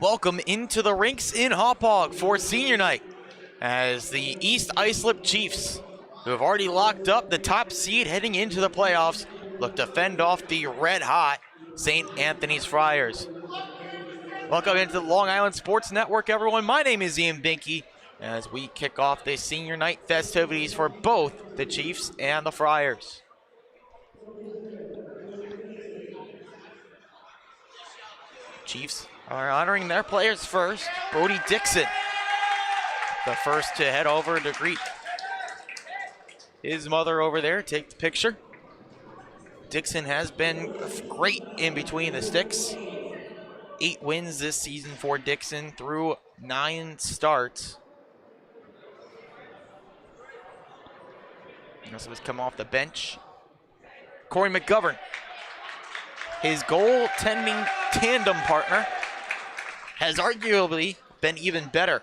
Welcome into the rinks in Hauppauge for senior night as the East Islip Chiefs, who have already locked up the top seed heading into the playoffs, look to fend off the red-hot St. Anthony's Friars. Welcome into the Long Island Sports Network, everyone. My name is Ian Binky as we kick off the senior night festivities for both the Chiefs and the Friars. Chiefs are honoring their players first. Brody Dixon, the first to head over to greet his mother over there, take the picture. Dixon has been great in between the sticks. 8 wins this season for Dixon through 9 starts. He also has come off the bench. Corey McGovern, his goaltending tandem partner, has arguably been even better,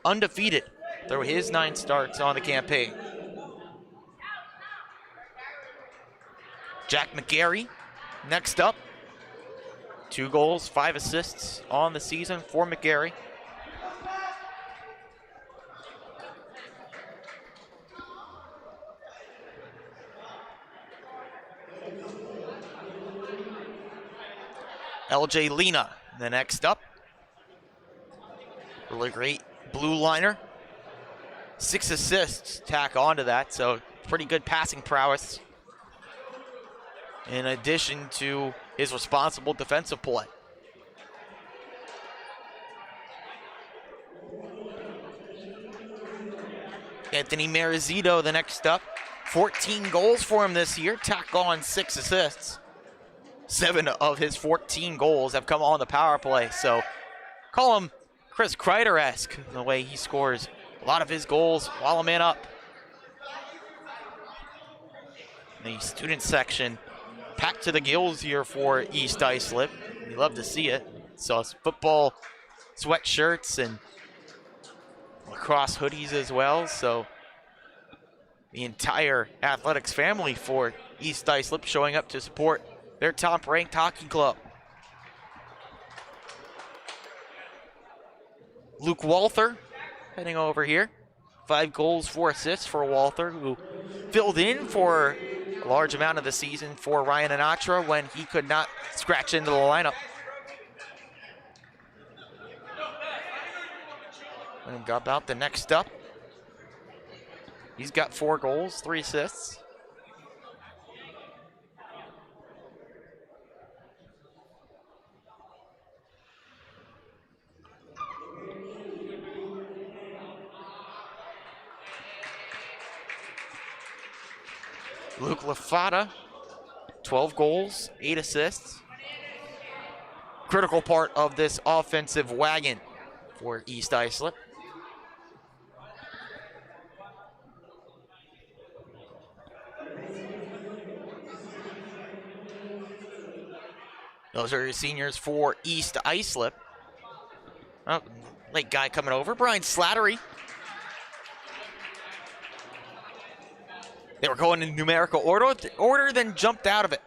undefeated through his 9 starts on the campaign. Jack McGarry, next up. 2 goals, 5 assists on the season for McGarry. LJ Lena, the next up. Really great blue liner. 6 assists tack onto that, so pretty good passing prowess, in addition to his responsible defensive play. Anthony Marizito, the next up. 14 goals for him this year, tack on 6 assists. 7 of his 14 goals have come on the power play, so call him Chris Kreider-esque in the way he scores a lot of his goals while a man up. The student section packed to the gills here for East Islip. You love to see it. So it's football sweatshirts and lacrosse hoodies as well. So the entire athletics family for East Islip showing up to support their top-ranked hockey club. Luke Walther heading over here. 5 goals, 4 assists for Walther, who filled in for a large amount of the season for Ryan Anatra when he could not scratch into the lineup. And got about the next up. He's got 4 goals, 3 assists. Luke Lafata, 12 goals, 8 assists. Critical part of this offensive wagon for East Islip. Those are your seniors for East Islip. Oh, late guy coming over, Brian Slattery. They were going in numerical order, then jumped out of it.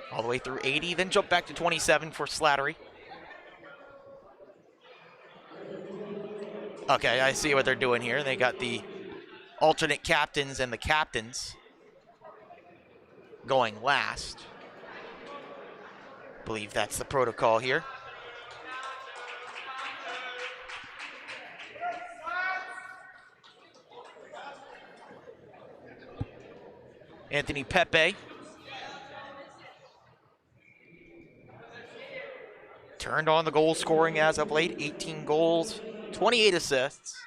All the way through 80, then jumped back to 27 for Slattery. Okay, I see what they're doing here. They got the alternate captains and the captains going last. I believe that's the protocol here. Anthony Pepe turned on the goal scoring as of late. 18 goals, 28 assists.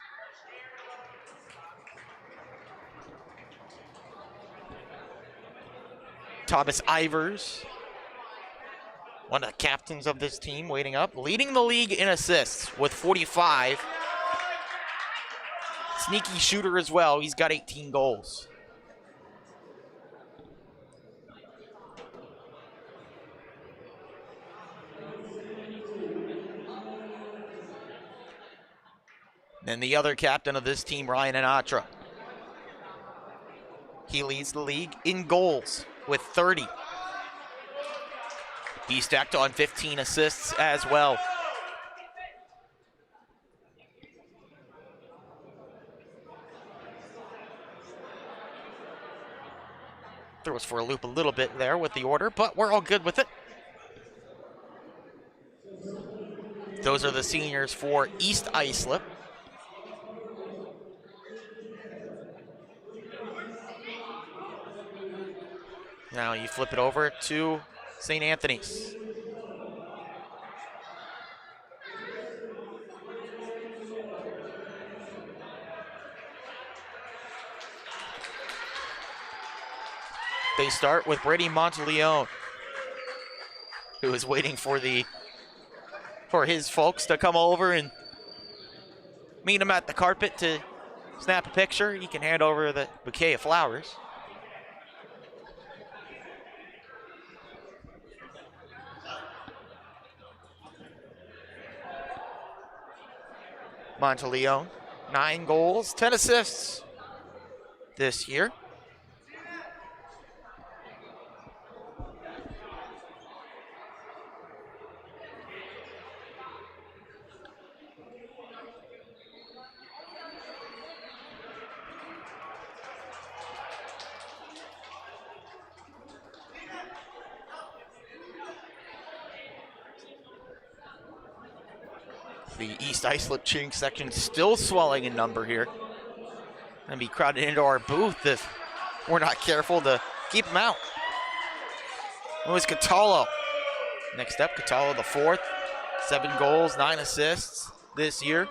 Thomas Ivers, one of the captains of this team, waiting up, leading the league in assists with 45. Sneaky shooter as well. He's got 18 goals. And the other captain of this team, Ryan Anatra. He leads the league in goals with 30. He stacked on 15 assists as well. Threw us for a loop a little bit there with the order, but we're all good with it. Those are the seniors for East Islip. Now you flip it over to St. Anthony's. They start with Brady Monteleone, who is waiting for his folks to come over and meet him at the carpet to snap a picture. He can hand over the bouquet of flowers. Monteleone, 9 goals, 10 assists this year. The East Islip cheering section still swelling in number here. And be crowded into our booth if we're not careful to keep them out. It was Catallo. Next up, Catallo the 4th. 7 goals, 9 assists this year.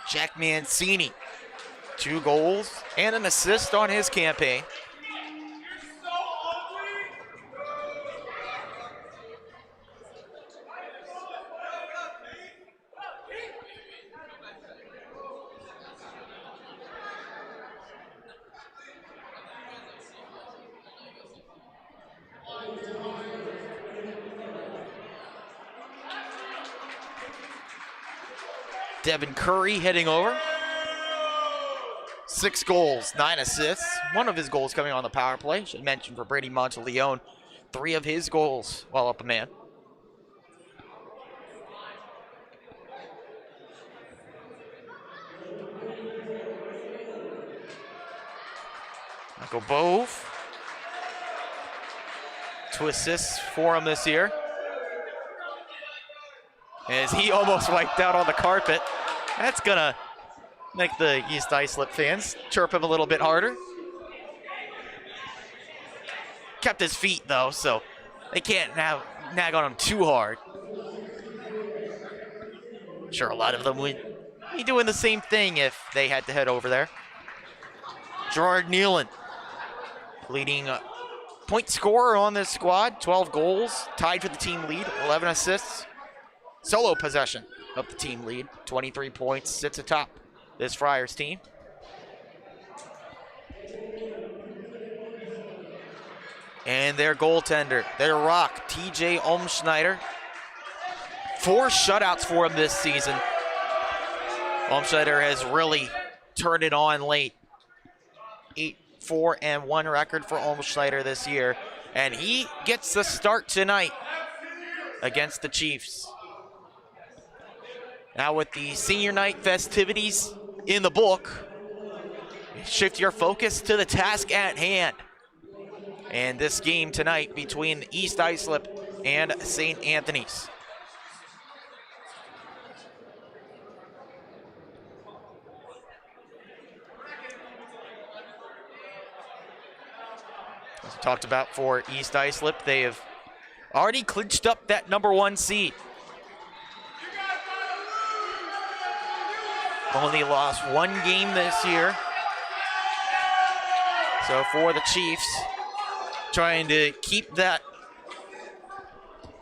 Jack Mancini, 2 goals and an assist on his campaign. Devin Curry heading over. 6 goals, 9 assists. One of his goals coming on the power play. Should mention for Brady Monteleone, 3 of his goals while up a man. Michael Bove. 2 assists for him this year. As he almost wiped out on the carpet. That's gonna make the East Islip fans chirp him a little bit harder. Kept his feet though, so they can't now nag on him too hard. I'm sure a lot of them would be doing the same thing if they had to head over there. Gerard Nealon, leading point scorer on this squad, 12 goals, tied for the team lead, 11 assists. Solo possession of the team lead, 23 points, sits atop this Friars team. And their goaltender, their rock, TJ Olmschneider. 4 shutouts for him this season. Olmschneider has really turned it on late. 8-4-1 record for Olmschneider this year. And he gets the start tonight against the Chiefs. Now with the senior night festivities in the book, shift your focus to the task at hand. And this game tonight between East Islip and St. Anthony's. As we talked about for East Islip, they have already clinched up that #1 seed. Only lost 1 game this year. So for the Chiefs, trying to keep that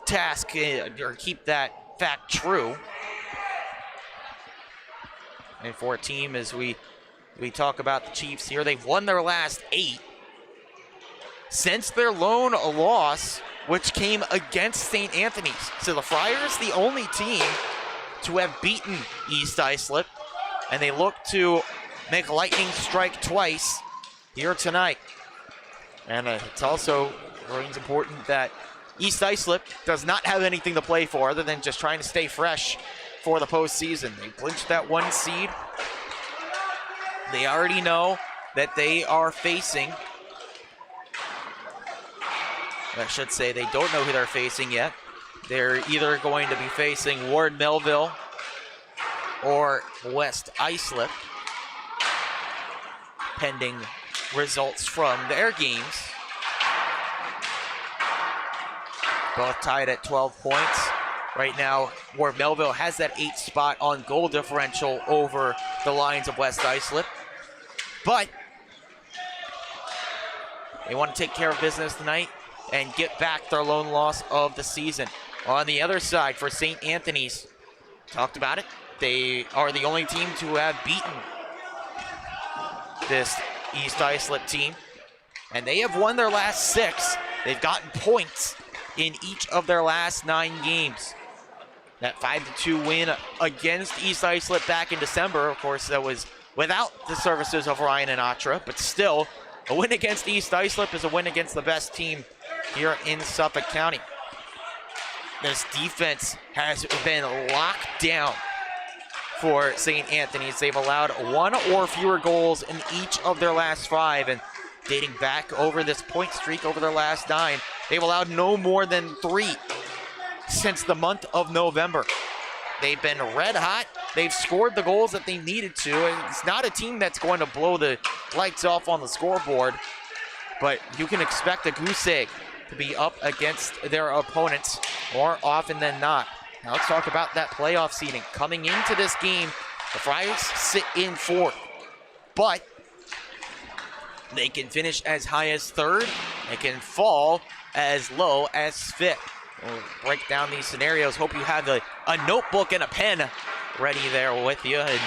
task or keep that fact true. And for a team, as we talk about the Chiefs here, they've won their last 8 since their lone loss, which came against St. Anthony's. So the Friars, the only team to have beaten East Islip, and they look to make lightning strike twice here tonight. And it's also remains important that East Islip does not have anything to play for other than just trying to stay fresh for the postseason. They clinched that 1 seed. They already know that they are facing, I should say they don't know who they're facing yet. They're either going to be facing Ward Melville or West Islip, pending results from their games. Both tied at 12 points. Right now, Ward Melville has that 8th spot on goal differential over the Lions of West Islip. But they want to take care of business tonight and get back their lone loss of the season. On the other side, for St. Anthony's, talked about it, they are the only team to have beaten this East Islip team, and they have won their last 6. They've gotten points in each of their last 9 games. That 5-2 win against East Islip back in December, of course, that was without the services of Ryan and Atra, but still, a win against East Islip is a win against the best team here in Suffolk County. This defense has been locked down for St. Anthony's. They've allowed 1 or fewer goals in each of their last 5, and dating back over this point streak over their last 9, they've allowed no more than 3 since the month of November. They've been red hot. They've scored the goals that they needed to, and it's not a team that's going to blow the lights off on the scoreboard, but you can expect a goose egg to be up against their opponents more often than not. Now let's talk about that playoff seeding. Coming into this game, the Friars sit in 4th, but they can finish as high as 3rd. They can fall as low as 5th. We'll break down these scenarios. Hope you have a notebook and a pen ready there with you, and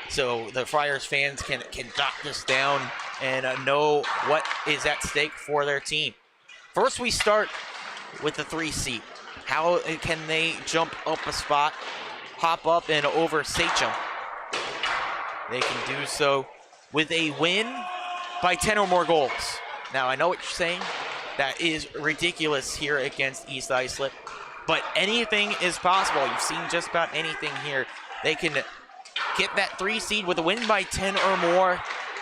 so the Friars fans can jot this down and know what is at stake for their team. First, we start with the 3 seed. How can they jump up a spot, hop up and over SCHSHL? They can do so with a win by 10 or more goals. Now, I know what you're saying. That is ridiculous here against East Islip, but anything is possible. You've seen just about anything here. They can get that 3 seed with a win by 10 or more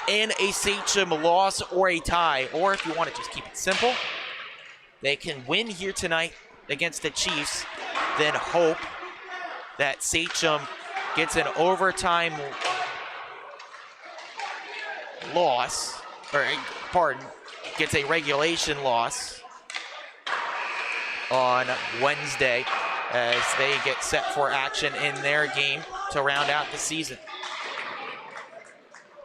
and a SCHSHL loss or a tie. Or if you want to just keep it simple, they can win here tonight against the Chiefs, then hope that SCHSHL gets an overtime loss, or pardon, gets a regulation loss on Wednesday as they get set for action in their game to round out the season.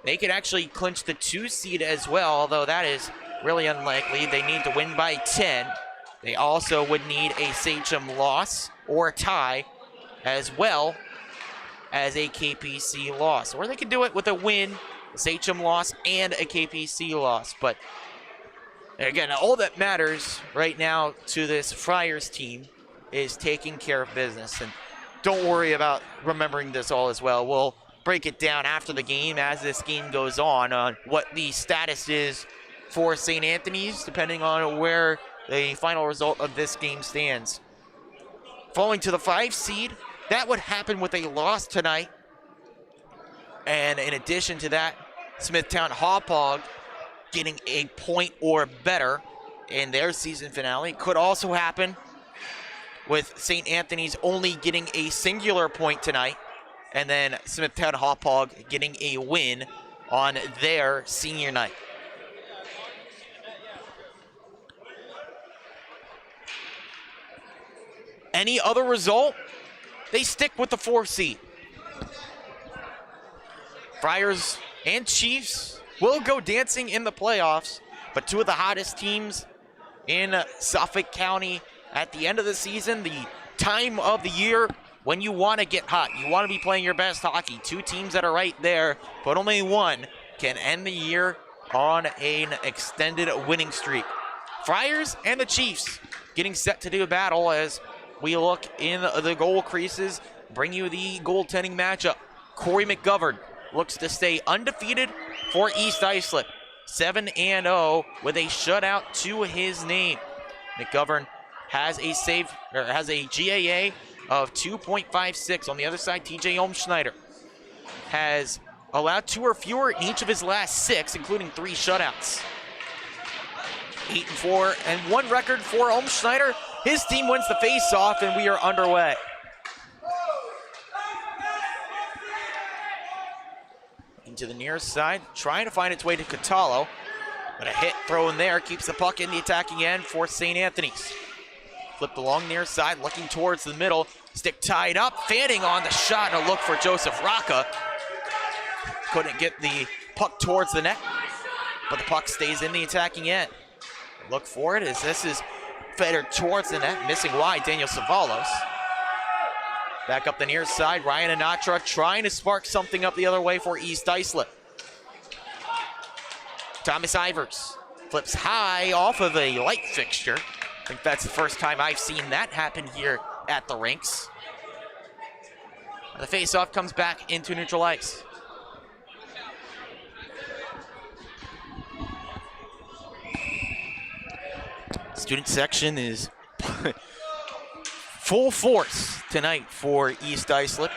They could actually clinch the 2 seed as well, although that is really unlikely. They need to win by 10. They also would need a SCHSHL loss or a tie, as well as a KPC loss. Or they could do it with a win, a SCHSHL loss, and a KPC loss. But again, all that matters right now to this Friars team is taking care of business. And don't worry about remembering this all as well. We'll break it down after the game as this game goes on what the status is for St. Anthony's, depending on where the final result of this game stands. Falling to the 5 seed, that would happen with a loss tonight. And in addition to that, Smithtown Hauppauge getting a point or better in their season finale. Could also happen with St. Anthony's only getting a singular point tonight, and then Smithtown Hauppauge getting a win on their senior night. Any other result, they stick with the 4 seed. Friars and Chiefs will go dancing in the playoffs, but 2 of the hottest teams in Suffolk County at the end of the season, the time of the year when you want to get hot. You want to be playing your best hockey. 2 teams that are right there, but only one can end the year on an extended winning streak. Friars and the Chiefs getting set to do a battle as we look in the goal creases, bring you the goaltending matchup. Corey McGovern looks to stay undefeated for East Islip. 7-0 with a shutout to his name. McGovern has a GAA of 2.56. On the other side, TJ Olmschneider has allowed 2 or fewer in each of his last 6, including 3 shutouts. 8-4 and 1 record for Olmschneider. His team wins the face-off, and we are underway. Into the near side, trying to find its way to Catalo, but a hit throw in there keeps the puck in the attacking end for St. Anthony's. Flipped along near side, looking towards the middle, stick tied up, fanning on the shot, and a look for Joseph Rocca. Couldn't get the puck towards the net, but the puck stays in the attacking end. Look for it as this is fed towards the net, missing wide, Daniel Savalos. Back up the near side, Ryan Anatra trying to spark something up the other way for East Islip. Thomas Ivers flips high off of a light fixture. I think that's the first time I've seen that happen here at the rinks. The faceoff comes back into neutral ice. Student section is full force tonight for East Islip.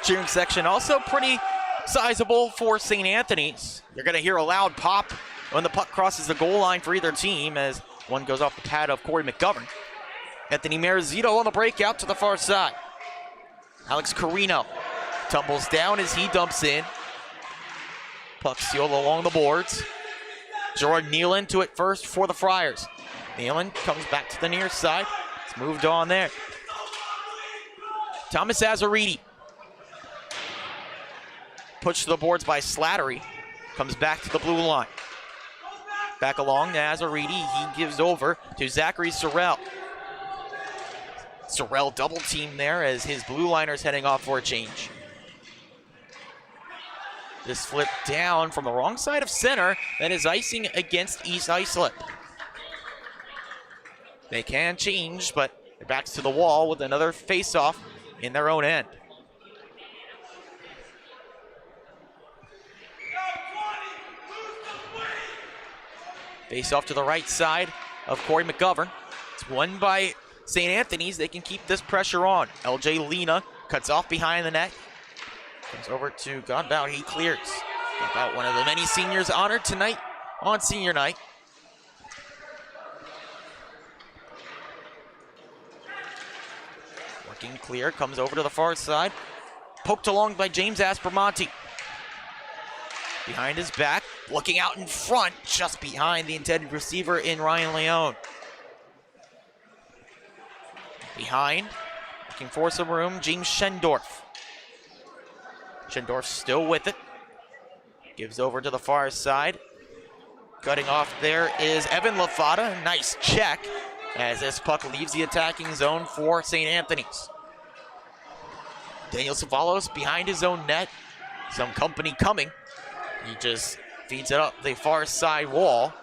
Cheering section also pretty sizable for St. Anthony's. You're going to hear a loud pop when the puck crosses the goal line for either team as one goes off the pad of Corey McGovern. Anthony Marizito on the breakout to the far side. Alex Carino tumbles down as he dumps in. Puck sealed along the boards. Jordan Nealon to it first for the Friars. Nealon comes back to the near side. It's moved on there. Thomas Azariti. Pushed to the boards by Slattery. Comes back to the blue line. Back along to Azariti. He gives over to Zachary Sorrell. Sorrell double team there as his blue liner's heading off for a change. This flip down from the wrong side of center. That is icing against East Islip. They can change, but their backs to the wall with another face-off in their own end. Face-off to the right side of Corey McGovern. It's won by St. Anthony's. They can keep this pressure on. LJ Lena cuts off behind the net. Comes over to Godbout. He clears. Godbout, one of the many seniors honored tonight on senior night. Working clear, comes over to the far side. Poked along by James Aspermonte. Behind his back, looking out in front, just behind the intended receiver in Ryan Leone. Behind, looking for some room, James Schendorf. Schendorf still with it. Gives over to the far side. Cutting off there is Evan Lafata. Nice check as this puck leaves the attacking zone for St. Anthony's. Daniel Savalos behind his own net. Some company coming. He just feeds it up the far side wall.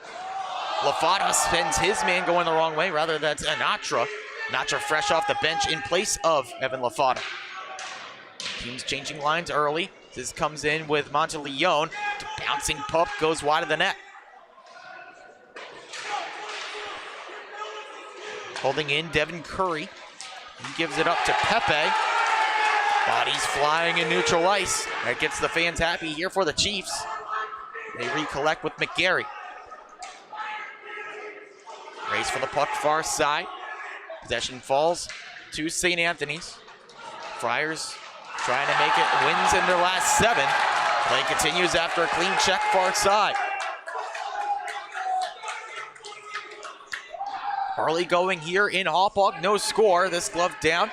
Lafata spends his man going the wrong way. Rather, that's Anatra. Anatra fresh off the bench in place of Evan Lafata. Teams changing lines early. This comes in with Monteleone. Bouncing puck goes wide of the net. Holding in Devin Curry. He gives it up to Pepe. Bodies flying in neutral ice. That gets the fans happy here for the Chiefs. They recollect with McGarry. Race for the puck far side. Possession falls to St. Anthony's. Friars trying to make it, wins in their last 7. Play continues after a clean check far side. Early going here in Hauppauge, no score. This glove down.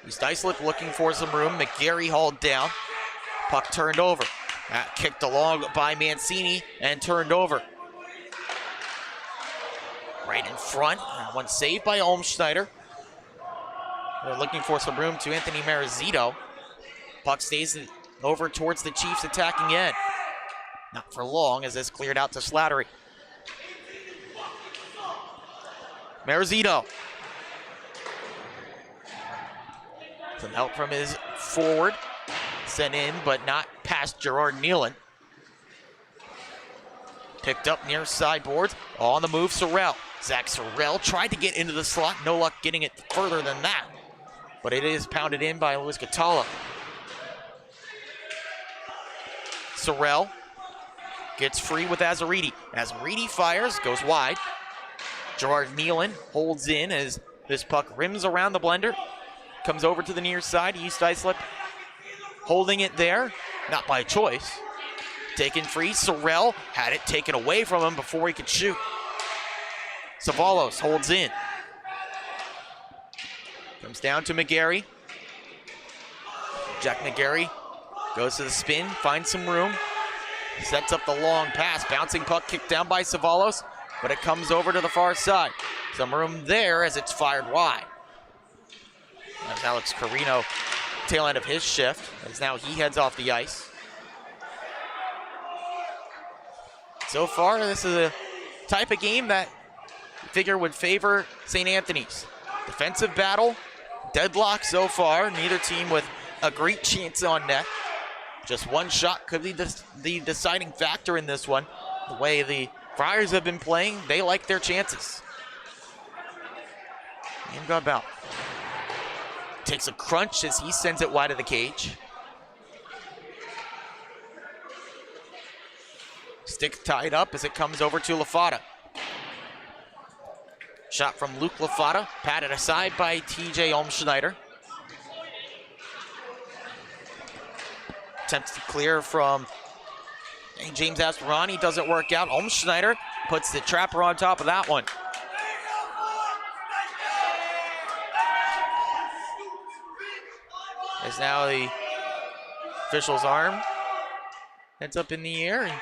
East Islip looking for some room. McGarry hauled down. Puck turned over. That kicked along by Mancini and turned over. Right in front. One saved by Olmschneider. They're looking for some room to Anthony Marizito. Puck stays over towards the Chiefs attacking end. Not for long as this cleared out to Slattery. Marizito. Some help from his forward. Sent in, but not past Gerard Nealon. Picked up near sideboards. On the move, Sorrell. Zach Sorrell tried to get into the slot. No luck getting it further than that. But it is pounded in by Luis Catala. Sorrell gets free with Azariti. Azariti fires, goes wide. Gerard Nealon holds in as this puck rims around the blender. Comes over to the near side. East Islip holding it there. Not by choice. Taken free. Sorrell had it taken away from him before he could shoot. Savalos holds in. Comes down to McGarry. Jack McGarry goes to the spin, finds some room. Sets up the long pass. Bouncing puck kicked down by Savalos, but it comes over to the far side. Some room there as it's fired wide. That's Alex Carino, tail end of his shift, as now he heads off the ice. So far, this is a type of game that you figure would favor St. Anthony's. Defensive battle, deadlock so far. Neither team with a great chance on net. Just one shot could be the deciding factor in this one. The way the Friars have been playing, they like their chances. And got about. Takes a crunch as he sends it wide of the cage. Stick tied up as it comes over to Lafata. Shot from Luke Lafata, patted aside by TJ Olmschneider. Attempts to clear from James Asperani, doesn't work out. Olmschneider puts the trapper on top of that one. As now the official's arm heads up in the air. And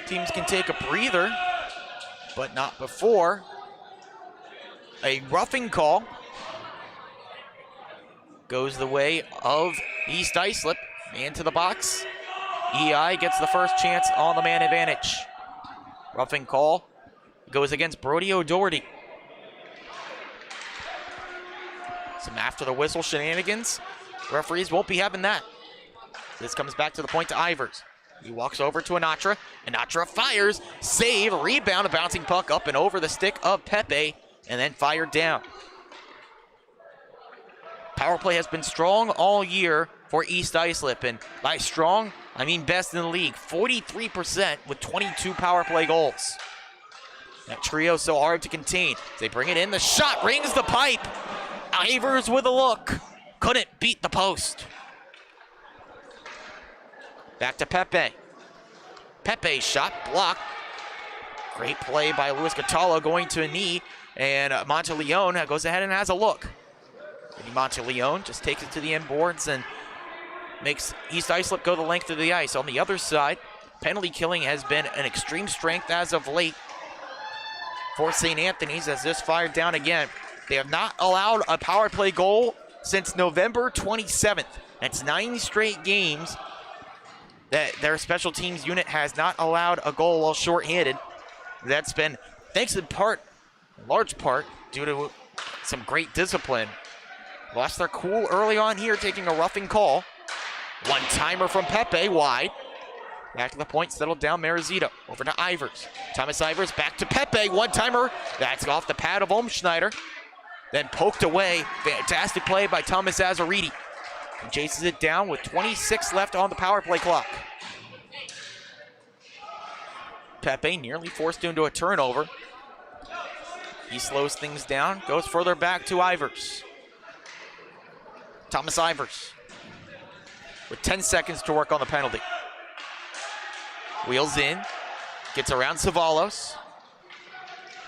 teams can take a breather, but not before. A roughing call goes the way of East Islip. Man to the box. EI gets the first chance on the man advantage. Roughing call goes against Brody O'Doherty. Some after the whistle shenanigans. Referees won't be having that. This comes back to the point to Ivers. He walks over to Anatra. Anatra fires, save, rebound, a bouncing puck up and over the stick of Pepe, and then fired down. Power play has been strong all year for East Islip, and by strong, I mean best in the league. 43% with 22 power play goals. That trio so hard to contain. They bring it in, the shot rings the pipe. Ivers with a look, couldn't beat the post. Back to Pepe. Pepe's shot blocked. Great play by Luis Catala going to a knee, and Monteleone goes ahead and has a look. Monteleone just takes it to the end boards and makes East Islip go the length of the ice. On the other side, penalty killing has been an extreme strength as of late for St. Anthony's as this fired down again. They have not allowed a power play goal since November 27th. That's 9 straight games that their special teams unit has not allowed a goal while shorthanded. That's been, thanks in large part, due to some great discipline. Lost their cool early on here, taking a roughing call. One-timer from Pepe, wide. Back to the point, settled down Marizito. Over to Ivers. Thomas Ivers back to Pepe, one-timer. That's off the pad of Olmschneider. Then poked away. Fantastic play by Thomas Azariti. He chases it down with 26 left on the power play clock. Pepe nearly forced into a turnover. He slows things down, goes further back to Ivers. Thomas Ivers with 10 seconds to work on the penalty. Wheels in, gets around Savalos.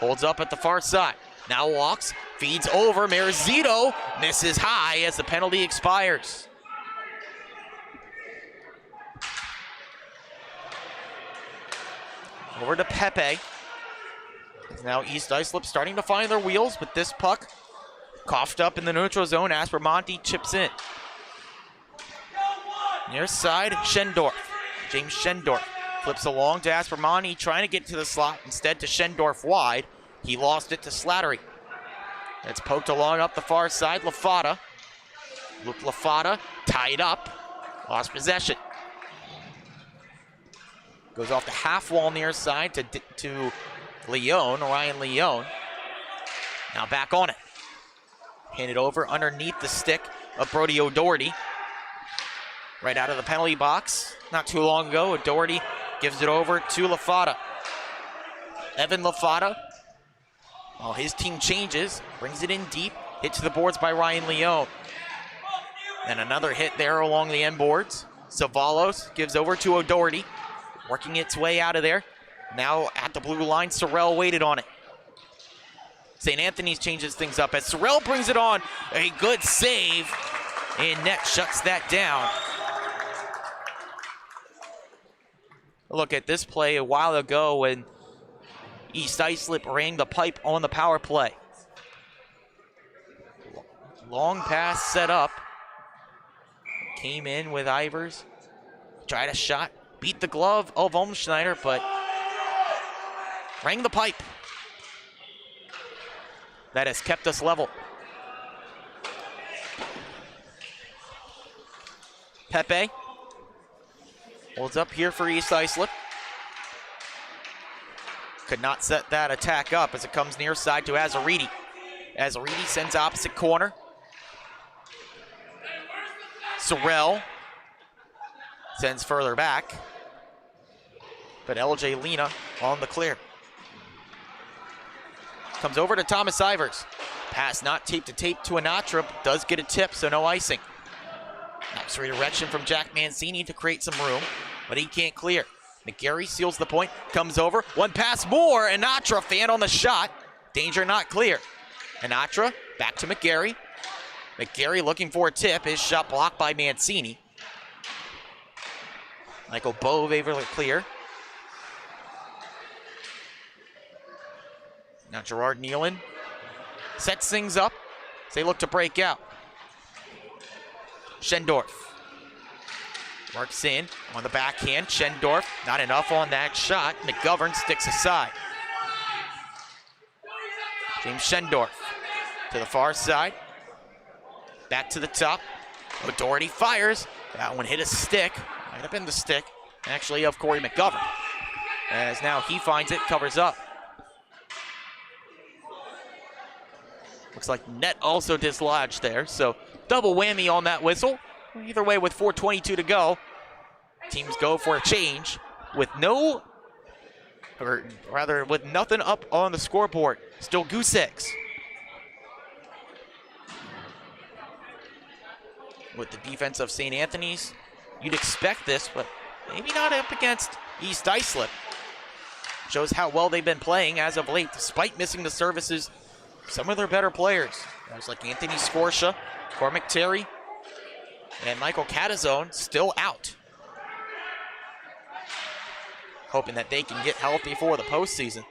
Holds up at the far side. Now walks, feeds over. Marizito misses high as the penalty expires. Over to Pepe. Now East Islip starting to find their wheels, but this puck coughed up in the neutral zone. Aspermonte chips in. Near side, Schendorf. James Schendorf flips along to Aspermonte, trying to get to the slot. Instead to Schendorf wide. He lost it to Slattery. It's poked along up the far side. Lafata Luke LaFata tied up, lost possession. Goes off the half wall near side to Leone, Ryan Leone. Now back on it. Hand it over underneath the stick of Brody O'Doherty. Right out of the penalty box. Not too long ago, O'Doherty gives it over to LaFata. Evan LaFata, well, his team changes, brings it in deep, hit to the boards by Ryan Leone. And another hit there along the end boards. Savalos gives over to O'Doherty, working its way out of there. Now at the blue line, Sorrell waited on it. St. Anthony's changes things up as Sorrell brings it on. A good save, and net shuts that down. Look at this play a while ago when East Islip rang the pipe on the power play. Long pass set up. Came in with Ivers. Tried a shot. Beat the glove of Olmschneider, but rang the pipe. That has kept us level. Pepe holds up here for East Islip. Could not set that attack up as it comes near side to Azariti. Azariti sends opposite corner. Sorrell sends further back. But LJ Lena on the clear. Comes over to Thomas Ivers. Pass not tape to tape to Anatra, but does get a tip, so no icing. Nice redirection from Jack Mancini to create some room, but he can't clear. McGarry seals the point, comes over, one pass more, Anatra fan on the shot. Danger not clear. Anatra back to McGarry. McGarry looking for a tip, his shot blocked by Mancini. Michael Bove able to clear. Now Gerard Nealon sets things up as they look to break out. Schendorf works in on the backhand. Schendorf, not enough on that shot. McGovern sticks aside. James Schendorf to the far side. Back to the top. O'Doherty fires. That one hit a stick. Might have been the stick, actually, of Corey McGovern. As now he finds it, covers up. Looks like net also dislodged there, so double whammy on that whistle. Either way, with 4:22 to go, teams go for a change with no, or rather with nothing up on the scoreboard. Still goose eggs. With the defense of St. Anthony's, you'd expect this, but maybe not up against East Islip. Shows how well they've been playing as of late, despite missing the services. Some of their better players. Guys like Anthony Scorscia, Cormac Terry, and Michael Catazone still out. Hoping that they can get healthy for the postseason.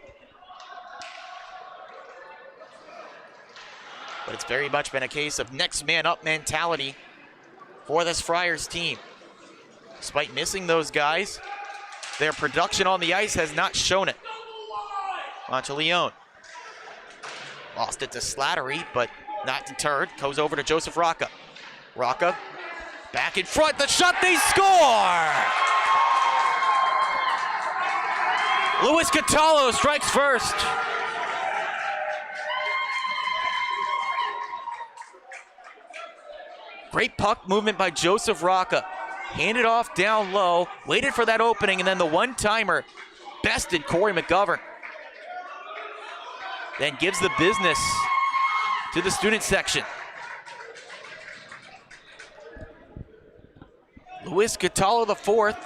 But it's very much been a case of next man up mentality for this Friars team. Despite missing those guys, their production on the ice has not shown it. On to Leone. Lost it to Slattery, but not deterred. Goes over to Joseph Rocca. Rocca back in front. The shot, they score! Luis Catallo strikes first. Great puck movement by Joseph Rocca. Handed off down low, waited for that opening, and then the one-timer bested Corey McGovern. Then gives the business to the student section. Luis Catallo IV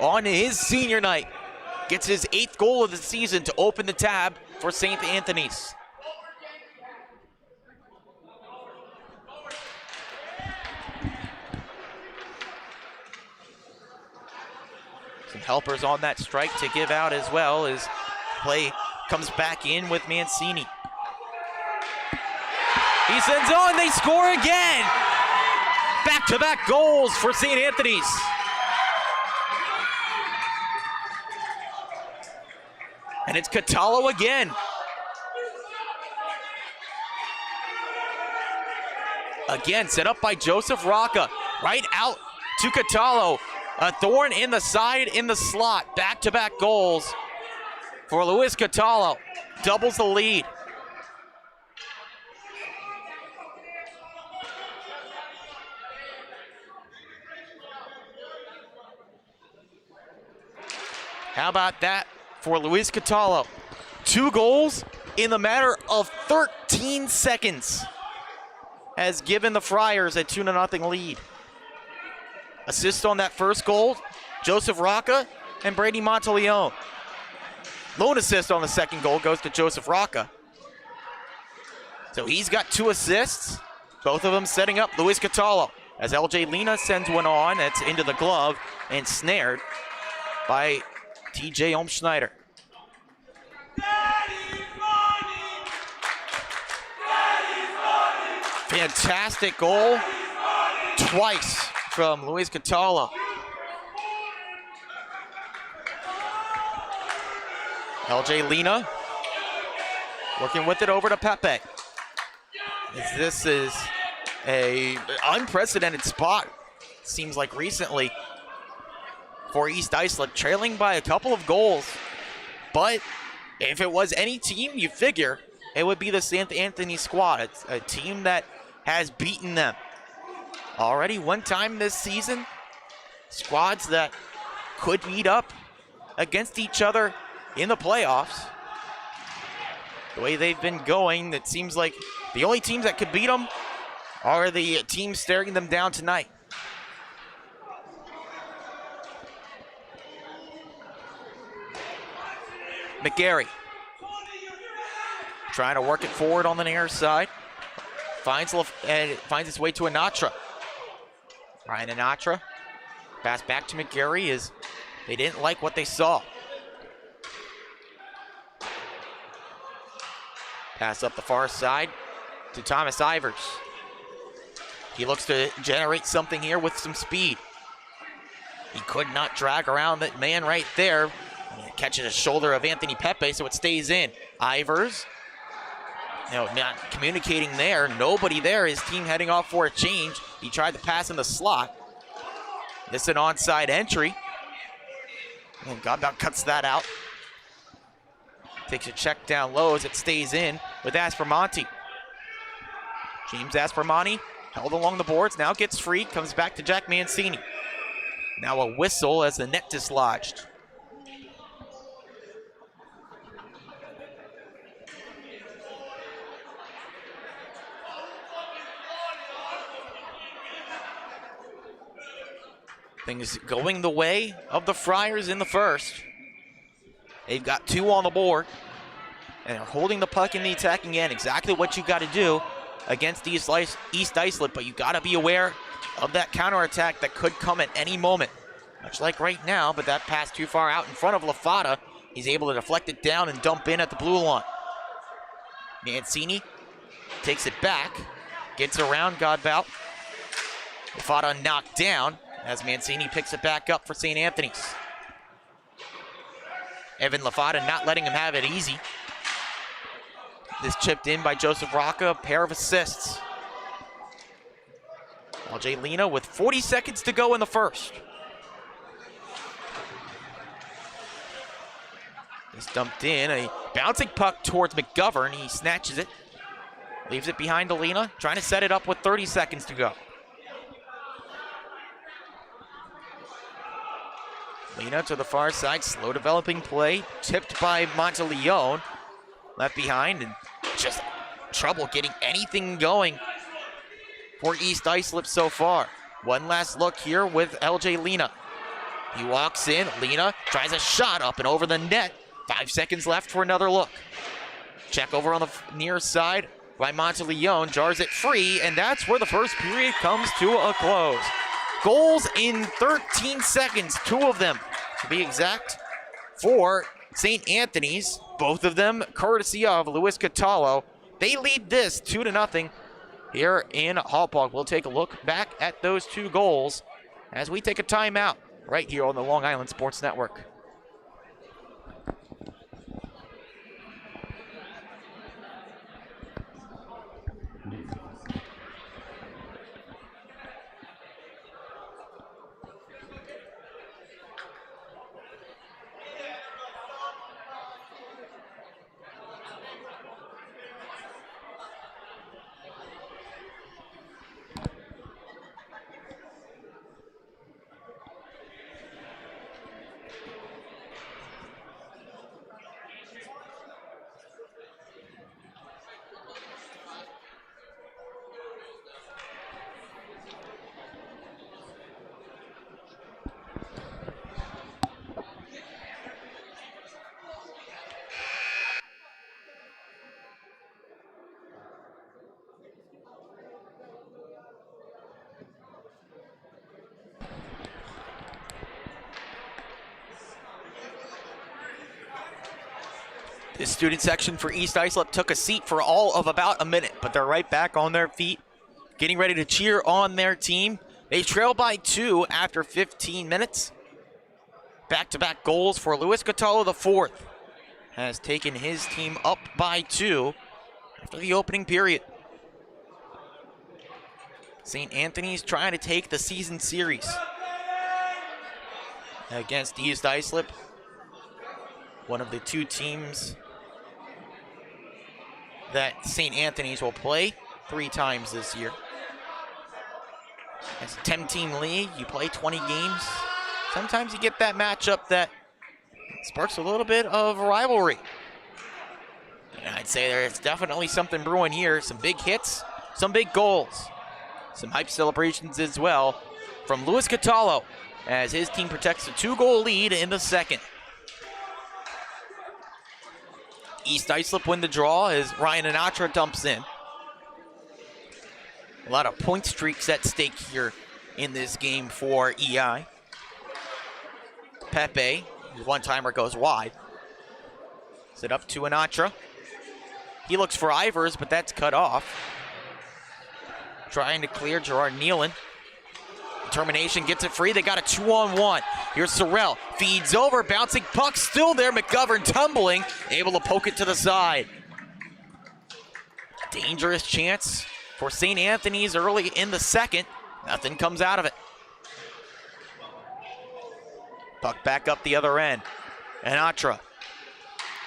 on his senior night gets his 8th goal of the season to open the tab for St. Anthony's. Some helpers on that strike to give out as well as play comes back in with Mancini. He sends on, they score again! Back-to-back goals for St. Anthony's. And it's Catallo again. Again, set up by Joseph Rocca. Right out to Catallo. A thorn in the side in the slot. Back-to-back goals for Luis Catallo. Doubles the lead. How about that for Luis Catallo? 2 goals in the matter of 13 seconds has given the Friars a 2-0 lead. Assist on that first goal, Joseph Rocca and Brady Monteleone. Lone assist on the second goal goes to Joseph Rocca. So he's got 2 assists, both of them setting up Luis Catallo. As LJ Lena sends one on, that's into the glove and snared by TJ Olmschneider. Fantastic goal twice from Luis Catallo. LJ Lena working with it over to Pepe. This is a unprecedented spot, seems like recently, for East Islip, trailing by a couple of goals. But if it was any team, you figure it would be the St. Anthony squad. It's a team that has beaten them already one time this season. Squads that could meet up against each other in the playoffs. The way they've been going, it seems like the only teams that could beat them are the teams staring them down tonight. McGarry trying to work it forward on the near side. Finds its way to Anatra. Ryan Anatra. Pass back to McGarry as they didn't like what they saw. Pass up the far side to Thomas Ivers. He looks to generate something here with some speed. He could not drag around that man right there. Catches a shoulder of Anthony Pepe, so it stays in. Ivers, not communicating there. Nobody there. His team heading off for a change. He tried to pass in the slot. This is an onside entry. And Godbout cuts that out. Takes a check down low as it stays in with Aspromonte. James Aspromonte held along the boards, now gets free, comes back to Jack Mancini. Now a whistle as the net dislodged. Things going the way of the Friars in the first. They've got 2 on the board, and they're holding the puck in the attacking end. Exactly what you got to do against East Islip, but you got to be aware of that counterattack that could come at any moment. Much like right now, but that pass too far out in front of Lafada. He's able to deflect it down and dump in at the blue line. Mancini takes it back, gets around Godbout. Lafada knocked down as Mancini picks it back up for St. Anthony's. Evan Lafada not letting him have it easy. This chipped in by Joseph Rocca, a pair of assists. LJ Lena with 40 seconds to go in the first. This dumped in, a bouncing puck towards McGovern. He snatches it, leaves it behind Alina, trying to set it up with 30 seconds to go. Lena to the far side, slow developing play, tipped by Monteleone. Left behind and just trouble getting anything going for East Islip so far. One last look here with LJ Lena. He walks in, Lena tries a shot up and over the net. 5 seconds left for another look. Check over on the near side by Monteleone, jars it free, and that's where the first period comes to a close. Goals in 13 seconds, 2 of them to be exact, for St. Anthony's, both of them courtesy of Luis Catallo. They lead this 2-0 here in Hauppauge. We'll take a look back at those 2 goals as we take a timeout right here on the Long Island Sports Network. The student section for East Islip took a seat for all of about a minute, but they're right back on their feet, getting ready to cheer on their team. They trail by 2 after 15 minutes. Back-to-back goals for Luis Catallo IV has taken his team up by 2 after the opening period. St. Anthony's trying to take the season series against East Islip, one of the 2 teams that St. Anthony's will play 3 times this year. As a 10-team league, you play 20 games. Sometimes you get that matchup that sparks a little bit of rivalry. And I'd say there's definitely something brewing here. Some big hits, some big goals, some hype celebrations as well from Luis Catallo as his team protects a 2-goal lead in the second. East Islip win the draw as Ryan Anatra dumps in. A lot of point streaks at stake here in this game for EI. Pepe, his one-timer goes wide. Set up to Anatra. He looks for Ivers, but that's cut off. Trying to clear Gerard Nealon. Determination gets it free. They got a 2-on-1. Here's Sorrell. Feeds over. Bouncing puck still there. McGovern tumbling. Able to poke it to the side. Dangerous chance for St. Anthony's early in the second. Nothing comes out of it. Puck back up the other end. Anatra.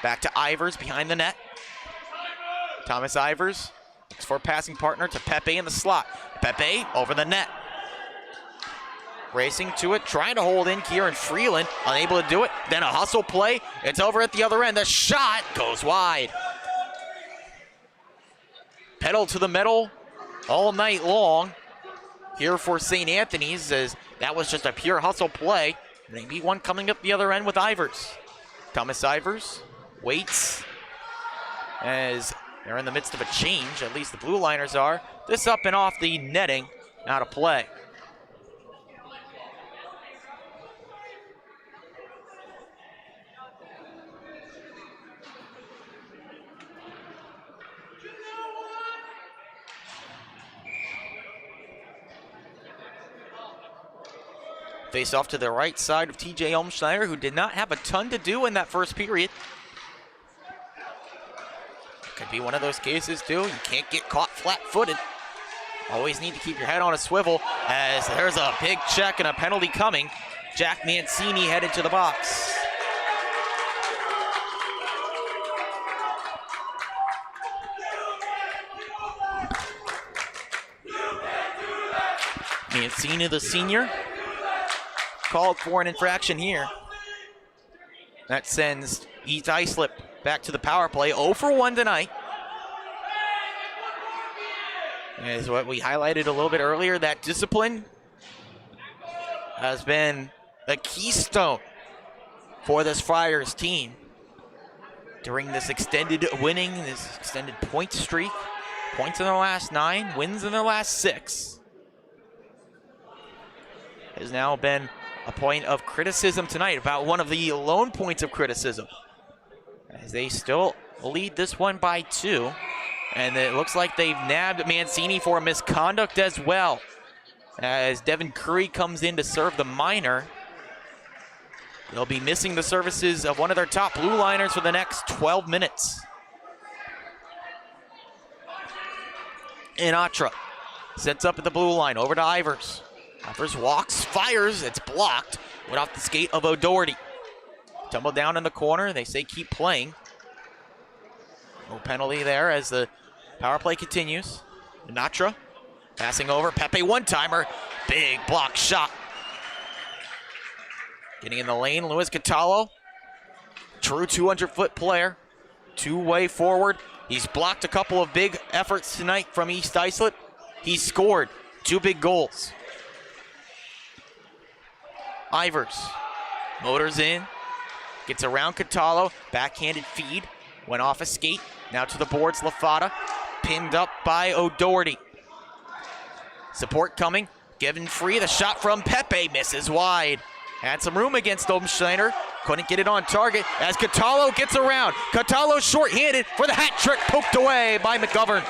Back to Ivers behind the net. Thomas Ivers looks for a passing partner to Pepe in the slot. Pepe over the net. Racing to it, trying to hold in Kieran Freeland, unable to do it. Then a hustle play. It's over at the other end. The shot goes wide. Pedal to the metal all night long here for St. Anthony's, as that was just a pure hustle play. Maybe one coming up the other end with Ivers. Thomas Ivers waits as they're in the midst of a change. At least the Blue Liners are. This up and off the netting, out of play. Face off to the right side of TJ Olmschneider, who did not have a ton to do in that first period. Could be one of those cases, too. You can't get caught flat-footed. Always need to keep your head on a swivel, as there's a big check and a penalty coming. Jack Mancini headed to the box. Mancini, the senior, called for an infraction here. That sends East Islip back to the power play. 0 for 1 tonight. As what we highlighted a little bit earlier, that discipline has been the keystone for this Friars team during this extended winning, this extended point streak. Points in their last 9, wins in their last 6. Has now been a point of criticism tonight, about one of the lone points of criticism, as they still lead this one by 2. And it looks like they've nabbed Mancini for a misconduct as well, as Devin Curry comes in to serve the minor. They'll be missing the services of one of their top Blue Liners for the next 12 minutes. Anatra sets up at the blue line, over to Ivers. Ivers walks, fires, it's blocked. Went off the skate of O'Doherty. Tumbled down in the corner, they say keep playing. No penalty there as the power play continues. Anatra passing over, Pepe one-timer. Big block shot. Getting in the lane, Luis Catallo. True 200-foot player. Two-way forward. He's blocked a couple of big efforts tonight from East Islip. He's scored 2 big goals. Ivers motors in, gets around Catallo, backhanded feed, went off a skate, now to the boards, Lafata, pinned up by O'Doherty. Support coming, given free, the shot from Pepe misses wide. Had some room against Olmschneider, Couldn't get it on target as Catallo gets around. Catallo short-handed for the hat trick, poked away by McGovern.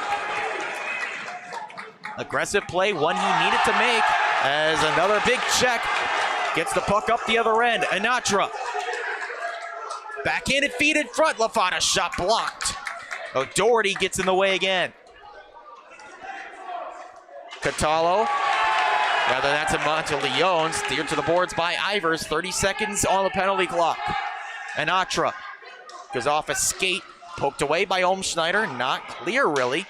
Aggressive play, one he needed to make, as another big check gets the puck up the other end. Anatra. Backhanded feed in front. Lafata shot blocked. O'Doherty gets in the way again. Catallo. Rather, that's a Monteleone. Steered to the boards by Ivers. 30 seconds on the penalty clock. Anatra goes off a skate. Poked away by Olmschneider. Not clear, really.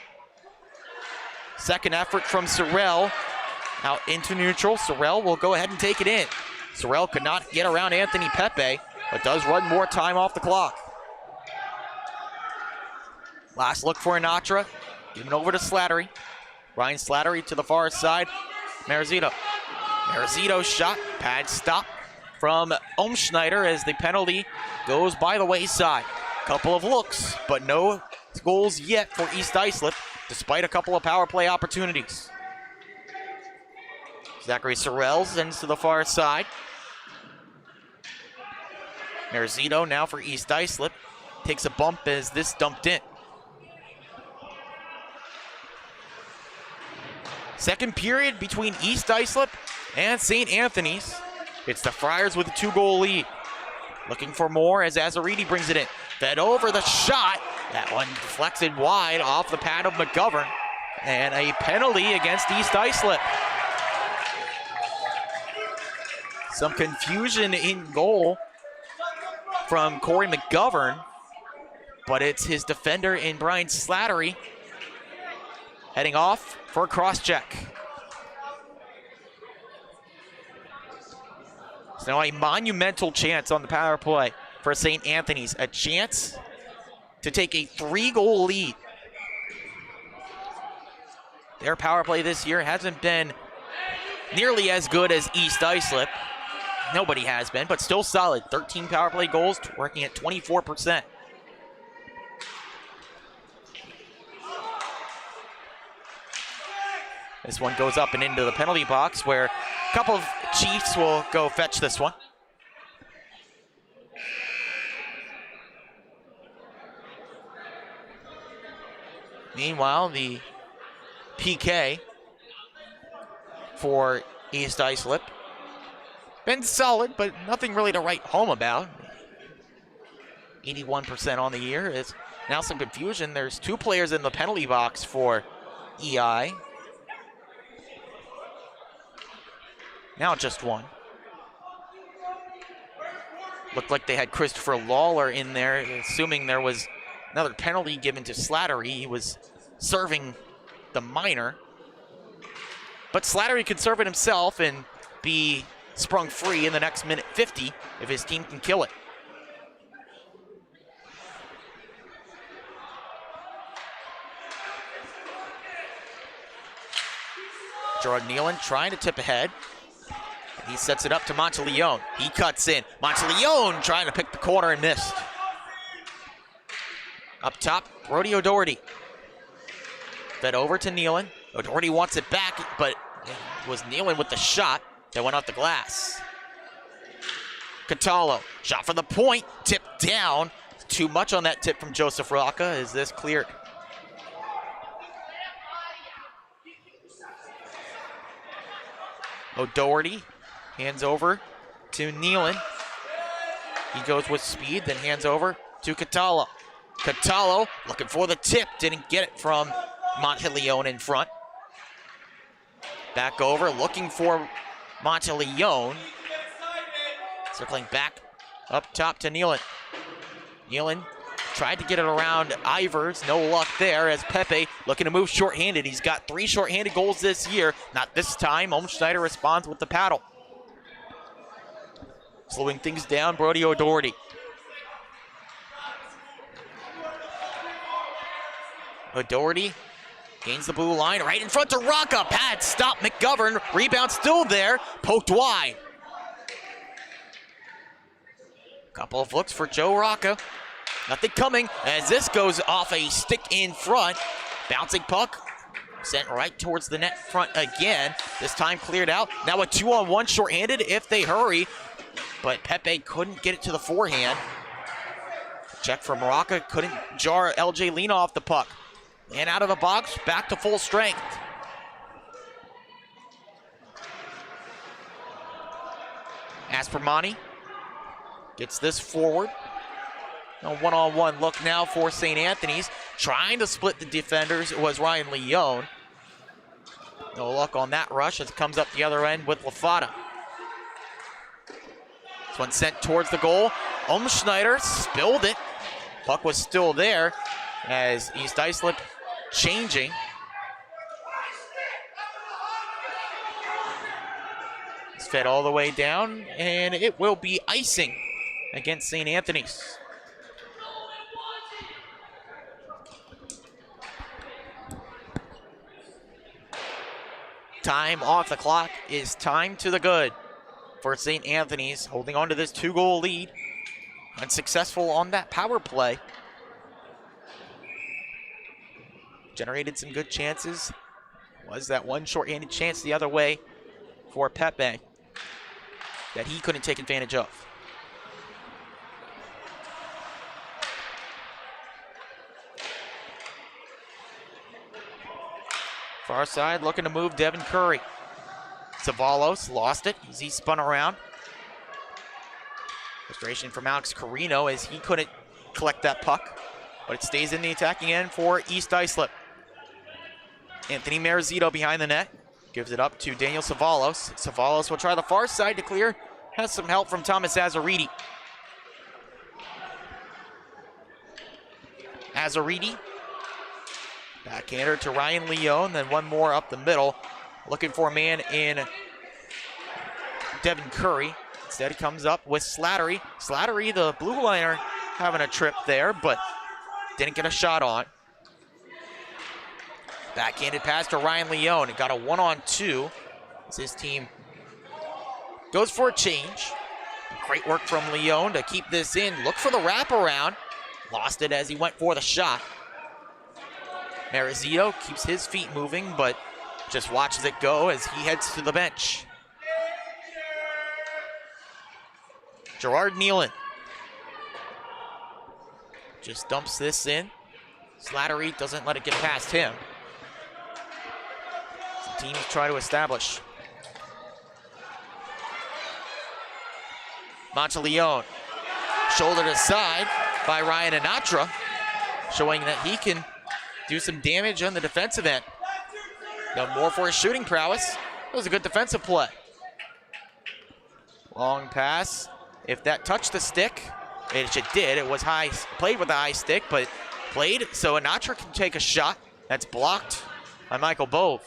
Second effort from Sorrell. Out into neutral. Sorrell will go ahead and take it in. Sorrell could not get around Anthony Pepe, but does run more time off the clock. Last look for Anatra. Giving over to Slattery. Ryan Slattery to the far side. Marizito. Marizito's shot. Pad stop from Olmschneider as the penalty goes by the wayside. Couple of looks, but no goals yet for East Islip, despite a couple of power play opportunities. Zachary Sorrell sends to the far side. Marizito now for East Islip. Takes a bump as this dumped in. Second period between East Islip and St. Anthony's. It's the Friars with a 2-goal lead. Looking for more as Azariti brings it in. Fed over the shot. That one deflected wide off the pad of McGovern. And a penalty against East Islip. Some confusion in goal from Corey McGovern, but it's his defender in Brian Slattery heading off for a cross-check. So now a monumental chance on the power play for St. Anthony's. A chance to take a 3-goal lead. Their power play this year hasn't been nearly as good as East Islip. Nobody has been, but still solid. 13 power play goals, working at 24%. This one goes up and into the penalty box where a couple of Chiefs will go fetch this one. Meanwhile, the PK for East Islip. Been solid, but nothing really to write home about. 81% on the year. Is now some confusion. There's 2 players in the penalty box for EI. Now just 1. Looked like they had Christopher Lawler in there, assuming there was another penalty given to Slattery. He was serving the minor. But Slattery could serve it himself and be sprung free in the next minute 50 if his team can kill it. Gerard Nealon trying to tip ahead. He sets it up to Monteleone. He cuts in. Monteleone trying to pick the corner and missed. Up top, Brody O'Doherty. Fed over to Nealon. O'Doherty wants it back, but it was Nealon with the shot that went off the glass. Catallo, shot for the point, tipped down. Too much on that tip from Joseph Rocca. Is this cleared? O'Doherty hands over to Nealon. He goes with speed, then hands over to Catallo. Catallo looking for the tip, didn't get it from Monteleone in front. Back over, looking for Monteleone. Circling back up top to Nealon. Nealon tried to get it around Ivers, no luck there as Pepe looking to move shorthanded. He's got 3 shorthanded goals this year. Not this time, Olmschneider responds with the paddle. Slowing things down, Brody O'Doherty. O'Doherty gains the blue line, right in front to Rocca. Pad stop, McGovern. Rebound still there, poked wide. Couple of looks for Joe Rocca. Nothing coming as this goes off a stick in front. Bouncing puck, sent right towards the net front again. This time cleared out. Now a 2-on-1 shorthanded if they hurry. but Pepe couldn't get it to the forehand. Check from Morocco, couldn't jar LJ Lena off the puck. And out of the box, back to full strength. Aspermani gets this forward. A one-on-one look now for St. Anthony's. Trying to split the defenders, it was Ryan Leone. No luck on that rush as it comes up the other end with Lafata. This one sent towards the goal. Schneider spilled it. Puck was still there as East Islip changing. It's fed all the way down, and it will be icing against St. Anthony's. Time off the clock is time to the good for St. Anthony's, holding on to this 2-goal lead. Unsuccessful on that power play. Generated some good chances. Was that one shorthanded chance the other way for Pepe that he couldn't take advantage of. Far side looking to move Devin Curry. Zavalos lost it as he spun around. Frustration from Alex Carino as he couldn't collect that puck, but it stays in the attacking end for East Islip. Anthony Marizito behind the net. Gives it up to Daniel Zavalos. Zavalos will try the far side to clear. Has some help from Thomas Azaridi. Azaridi. Backhander to Ryan Leone, then one more up the middle. Looking for a man in Devin Curry. Instead he comes up with Slattery. Slattery, the blue liner, having a trip there, but didn't get a shot on. Backhanded pass to Ryan Leone. It got a 1-on-2 as his team goes for a change. Great work from Leone to keep this in. Look for the wraparound. Lost it as he went for the shot. Marizito keeps his feet moving, but just watches it go as he heads to the bench. Gerard Nealon just dumps this in. Slattery doesn't let it get past him. The teams try to establish. Monteleone, shouldered aside by Ryan Anatra, showing that he can do some damage on the defensive end. Done more for his shooting prowess. It was a good defensive play. Long pass. If that touched the stick, it did. It was high, played with a high stick, but played so Anatra can take a shot. That's blocked by Michael Bove.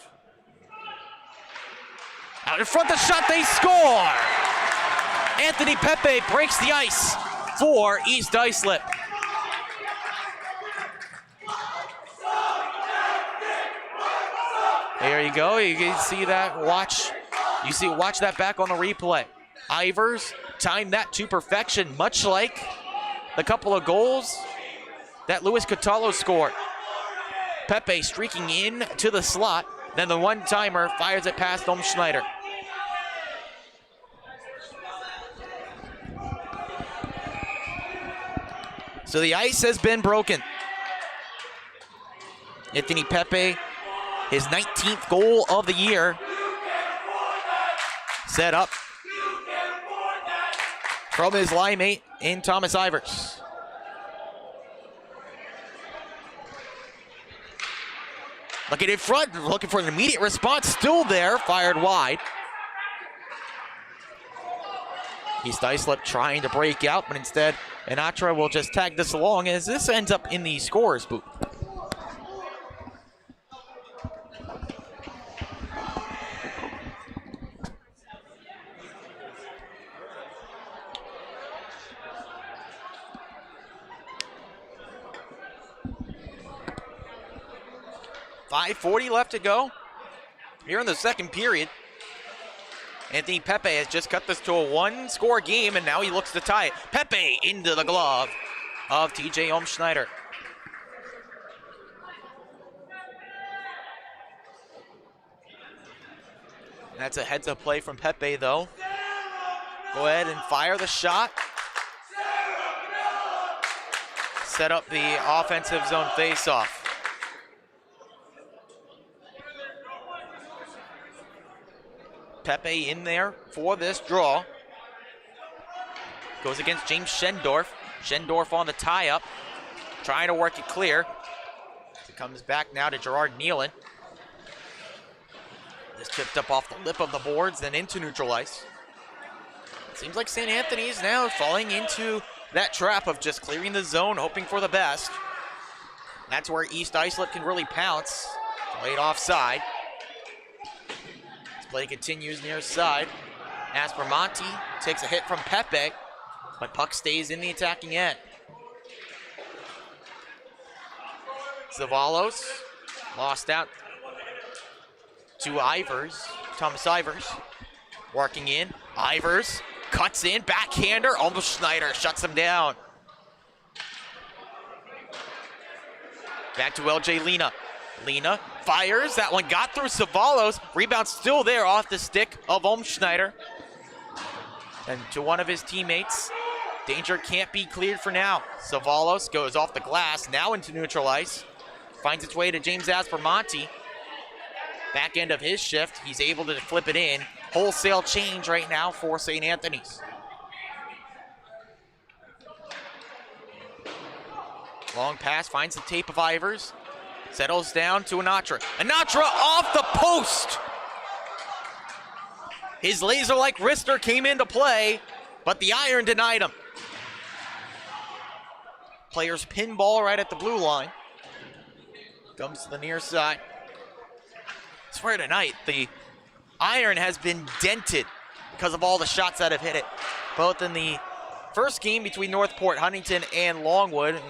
Out in front, the shot, they score! Anthony Pepe breaks the ice for East Islip. There you go. You can see that. Watch that back on the replay. Ivers timed that to perfection, much like the couple of goals that Luis Cataldo scored. Pepe streaking in to the slot. Then the one-timer fires it past Schneider. So the ice has been broken. Anthony Pepe, his 19th goal of the year, set up from his line mate in Thomas Ivers. Looking in front, looking for an immediate response, still there, fired wide. East Islip trying to break out, but instead Anatra will just tag this along as this ends up in the scorer's booth. .540 left to go here in the second period. Anthony Pepe has just cut this to a one-score game, and now he looks to tie it. Pepe into the glove of TJ Schneider. That's a heads-up play from Pepe, though. go ahead and fire the shot. Set up the offensive zone faceoff. Pepe in there for this draw. Goes against James Schendorf. Schendorf on the tie-up, trying to work it clear. It comes back now to Gerard Nealon. This chipped up off the lip of the boards, then into neutral ice. Seems like St. Anthony's now falling into that trap of just clearing the zone, hoping for the best. That's where East Islip can really pounce. Played offside. This play continues near side. Aspermonte takes a hit from Pepe, but puck stays in the attacking end. Zavalos lost out to Ivers, Thomas Ivers. Working in, Ivers cuts in, backhander, almost Schneider shuts him down. Back to LJ Lena. Lena fires, that one got through Zavalos, rebound still there off the stick of Schneider. And to one of his teammates, danger can't be cleared for now. Zavalos goes off the glass, now into neutral ice. Finds its way to James Aspermonte. Back end of his shift, he's able to flip it in. Wholesale change right now for St. Anthony's. Long pass, finds the tape of Ivers. Settles down to Anatra. Anatra off the post! His laser-like wrister came into play, but the iron denied him. Players pinball right at the blue line. Comes to the near side. I swear tonight, the iron has been dented because of all the shots that have hit it. Both in the first game between Northport, Huntington, and Longwood. And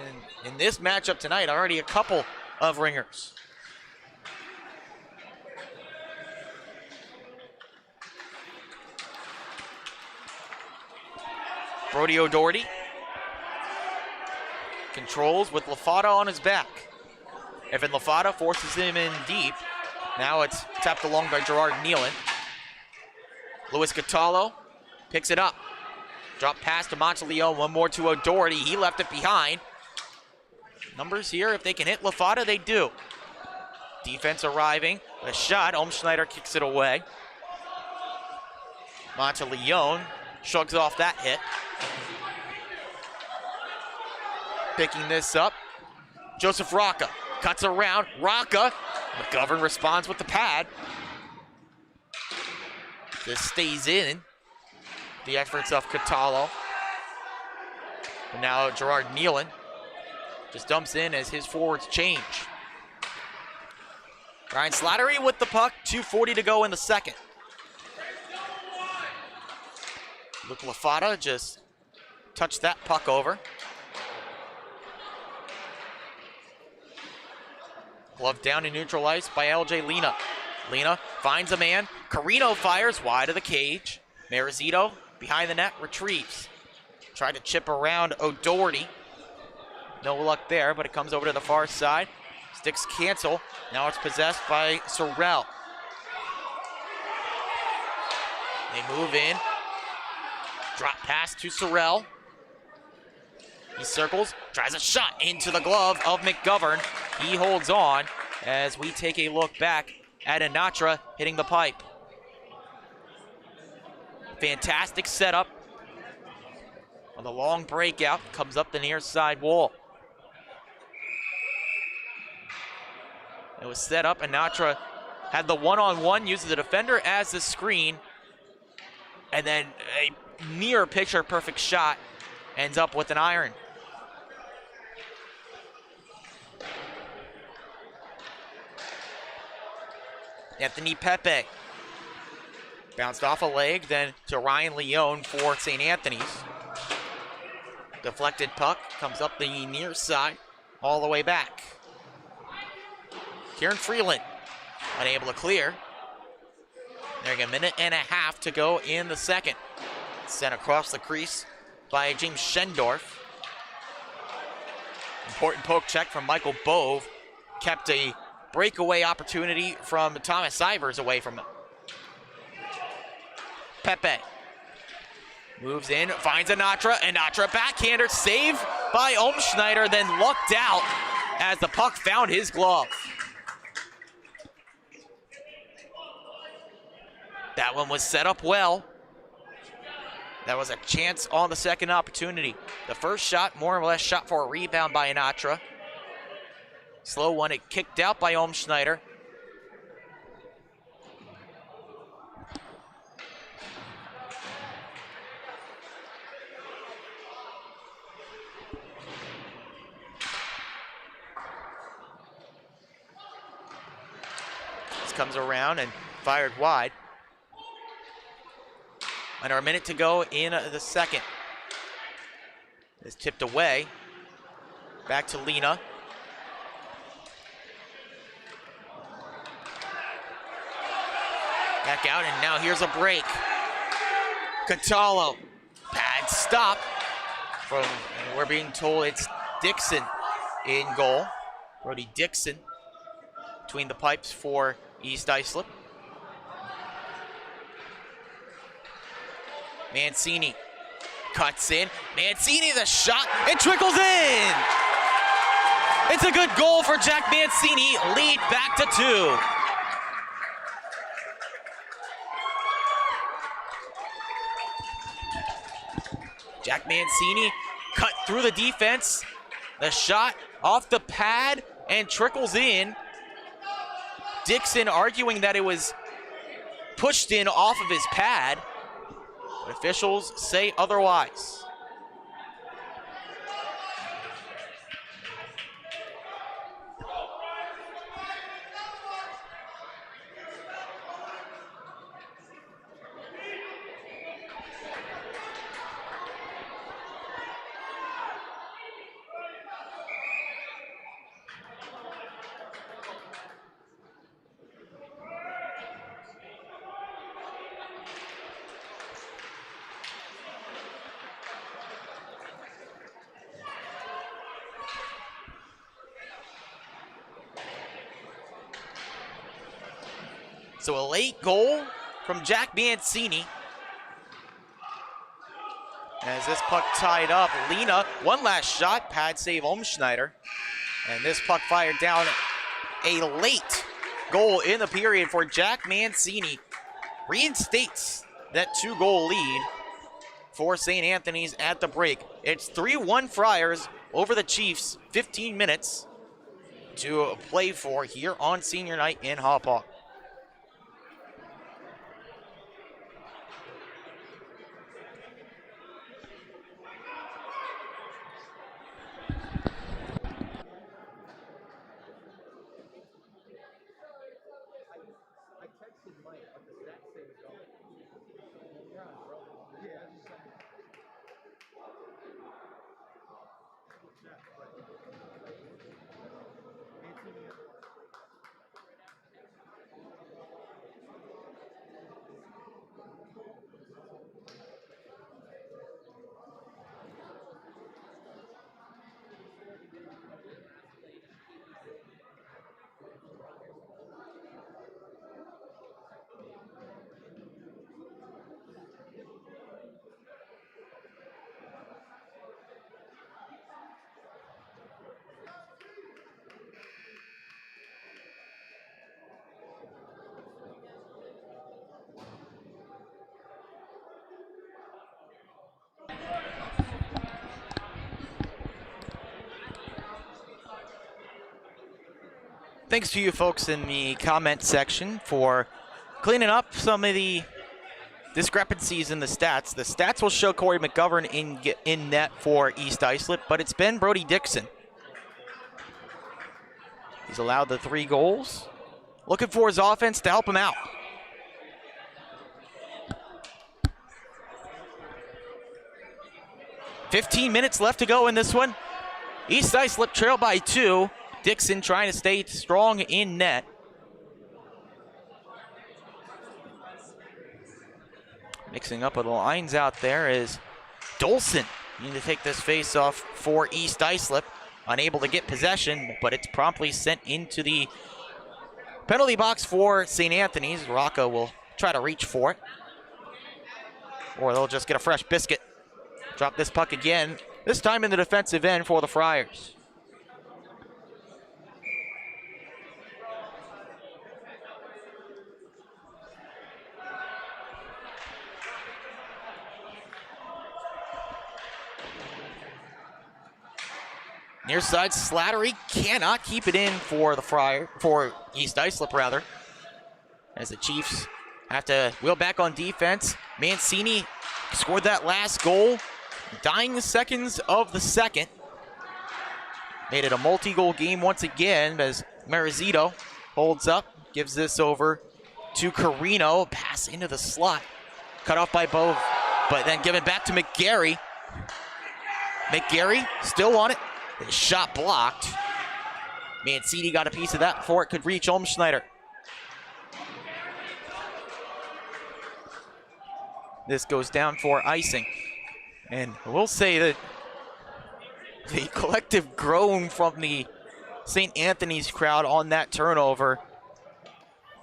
in this matchup tonight, already a couple of ringers. Brody O'Doherty controls with LaFata on his back. Evan LaFata forces him in deep. Now it's tapped along by Gerard Nealon. Luis Catallo picks it up. Drop pass to Monteleone, one more to O'Doherty. He left it behind. Numbers here, if they can hit LaFata, they do. Defense arriving. A shot, Schneider kicks it away. Monteleone shrugs off that hit. Picking this up, Joseph Rocca cuts around. Rocca, McGovern responds with the pad. This stays in. The efforts of Catallo. And now Gerard Nealon just dumps in as his forwards change. Ryan Slattery with the puck, 2:40 to go in the second. Luke LaFata just touched that puck over. Glove down in neutral ice by LJ Lena. Lena finds a man. Carino fires wide of the cage. Marizito behind the net retrieves. Tried to chip around O'Doherty. No luck there, but it comes over to the far side. Sticks cancel. Now it's possessed by Sorrell. They move in. Drop pass to Sorrell. He circles, tries a shot into the glove of McGovern. He holds on as we take a look back at Anatra hitting the pipe. Fantastic setup. On the long breakout, comes up the near side wall. It was set up, Anatra had the one-on-one, uses the defender as the screen, and then a near picture perfect shot ends up with an iron. Anthony Pepe bounced off a leg, then to Ryan Leone for St. Anthony's. Deflected puck comes up the near side, all the way back. Kieran Freeland unable to clear. There's a minute and a half to go in the second. Sent across the crease by James Schendorf. Important poke check from Michael Bove. Kept a breakaway opportunity from Thomas Ivers away from him. Pepe Moves in, finds Anatra. Anatra backhander, save by Schneider, then lucked out as the puck found his glove. That one was set up well. That was a chance on the second opportunity. The first shot, more or less shot for a rebound by Anatra. Slow one, it kicked out by Schneider. This comes around and fired wide. Under a minute to go in the second. It's tipped away. Back to Lena. Back out, and now here's a break. Catallo. Pad stop. We're being told it's Dixon in goal. Brody Dixon between the pipes for East Islip. Mancini cuts in. Mancini, the shot, it trickles in! It's a good goal for Jack Mancini. Lead back to 2. Jack Mancini cut through the defense. The shot off the pad and trickles in. Dixon arguing that it was pushed in off of his pad. Officials say otherwise. So a late goal from Jack Mancini. As this puck tied up, Lena, one last shot, pad save Schneider. And this puck fired down. A late goal in the period for Jack Mancini. Reinstates that 2-goal lead for St. Anthony's at the break. It's 3-1 Friars over the Chiefs. 15 minutes to play for here on senior night in Hauppauge. Thanks to you folks in the comment section for cleaning up some of the discrepancies in the stats. The stats will show Corey McGovern in net for East Islip, but it's been Brody Dixon. He's allowed the 3 goals. Looking for his offense to help him out. "15 minutes left to go in this one. East Islip trail by 2. Dixon trying to stay strong in net. Mixing up with the lines out there is Dolson. Need to take this face off for East Islip. Unable to get possession, but it's promptly sent into the penalty box for St. Anthony's. Rocca will try to reach for it. or they'll just get a fresh biscuit. Drop this puck again, this time in the defensive end for the Friars. Near side, Slattery cannot keep it in for East Islip rather, as the Chiefs have to wheel back on defense. Mancini scored that last goal, dying seconds of the second. Made it a multi-goal game once again as Marizito holds up, gives this over to Carino, pass into the slot, cut off by Bove, but then given back to McGarry. McGarry still on it. The shot blocked. Mancini got a piece of that before it could reach Olmschneider. This goes down for icing. And we'll say that the collective groan from the St. Anthony's crowd on that turnover,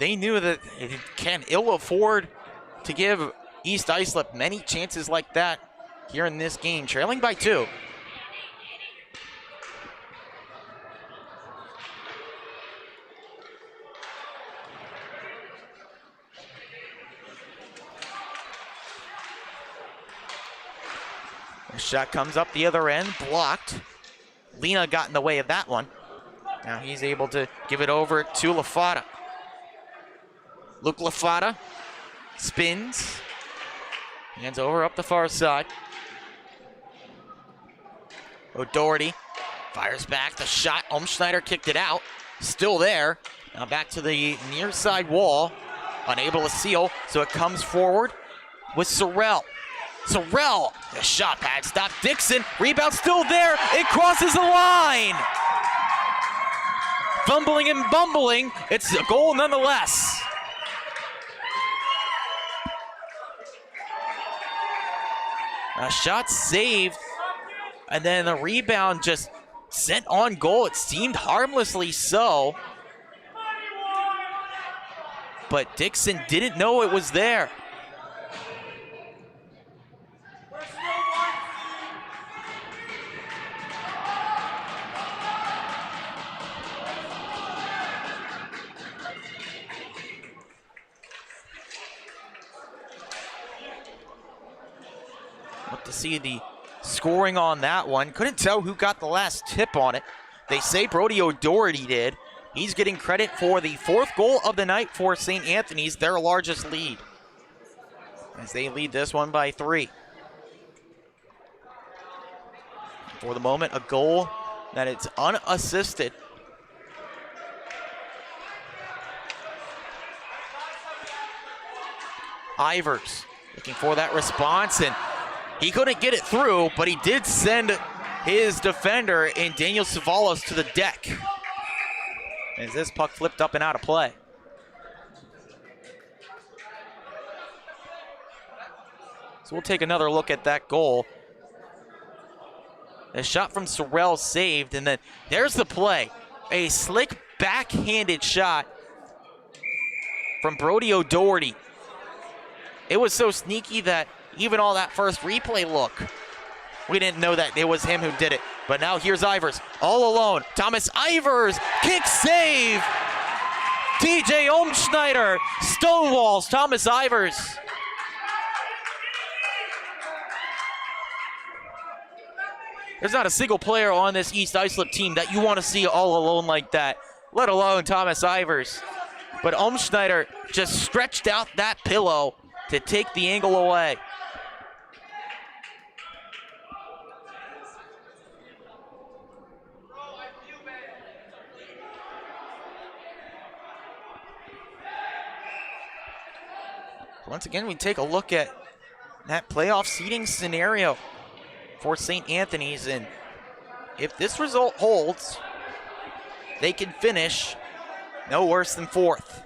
they knew that it can ill afford to give East Islip many chances like that here in this game, trailing by 2. The shot comes up the other end, blocked. Lena got in the way of that one. Now he's able to give it over to Lafata. Luke Lafata spins, hands over up the far side. O'Doherty fires back the shot. Olmschneider kicked it out, still there. Now back to the near side wall, unable to seal, so it comes forward with Sorrell. Sorrell, the shot pad stop. Dixon, rebound still there. It crosses the line. Fumbling and bumbling. It's a goal nonetheless. A shot saved, and then the rebound just sent on goal. It seemed harmlessly so, but Dixon didn't know it was there. To see the scoring on that one. Couldn't tell who got the last tip on it. They say Brody O'Doherty did. He's getting credit for the 4th goal of the night for St. Anthony's, their largest lead, as they lead this one by 3. For the moment, a goal that it's unassisted. Ivers looking for that response, and he couldn't get it through, but he did send his defender in Daniel Savalos to the deck as this puck flipped up and out of play. So we'll take another look at that goal. A shot from Sorrell saved, and then there's the play. A slick backhanded shot from Brody O'Doherty. It was so sneaky that even all that first replay look, we didn't know that it was him who did it. But now here's Ivers, all alone. Thomas Ivers, kick save. TJ Olmschneider stonewalls Thomas Ivers. There's not a single player on this East Islip team that you want to see all alone like that, let alone Thomas Ivers. But Olmschneider just stretched out that pillow to take the angle away. Once again, we take a look at that playoff seeding scenario for St. Anthony's, and if this result holds, they can finish no worse than 4th,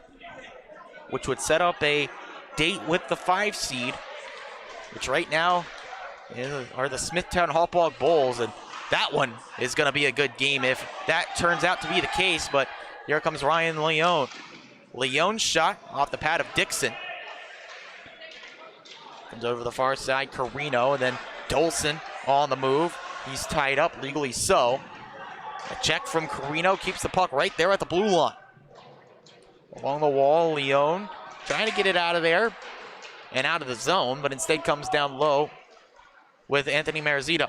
which would set up a date with the 5 seed, which right now are the Smithtown Hauppauge Bulls, and that one is going to be a good game if that turns out to be the case. But here comes Ryan Leone. Leone's shot off the pad of Dixon. Comes over the far side, Carino, and then Dolson on the move. He's tied up, legally so. A check from Carino keeps the puck right there at the blue line. Along the wall, Leone trying to get it out of there and out of the zone, but instead comes down low with Anthony Marizito.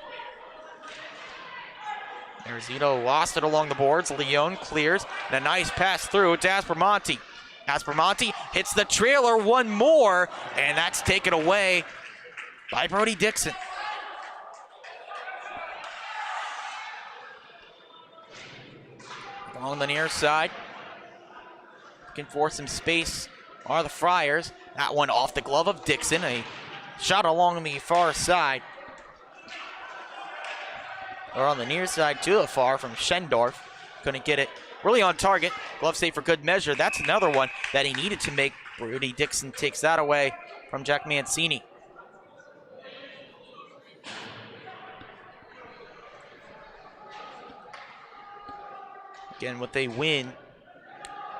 Marizito lost it along the boards. Leone clears, and a nice pass through to Aspromonte. Aspromonte hits the trailer, one more, and that's taken away by Brody Dixon. On the near side, looking for some space are the Friars. That one off the glove of Dixon, a shot along the far side. Or on the near side to the far from Schendorf. Couldn't get it really on target. Glove save for good measure. That's another one that he needed to make. Brody Dixon takes that away from Jack Mancini. Again, with a win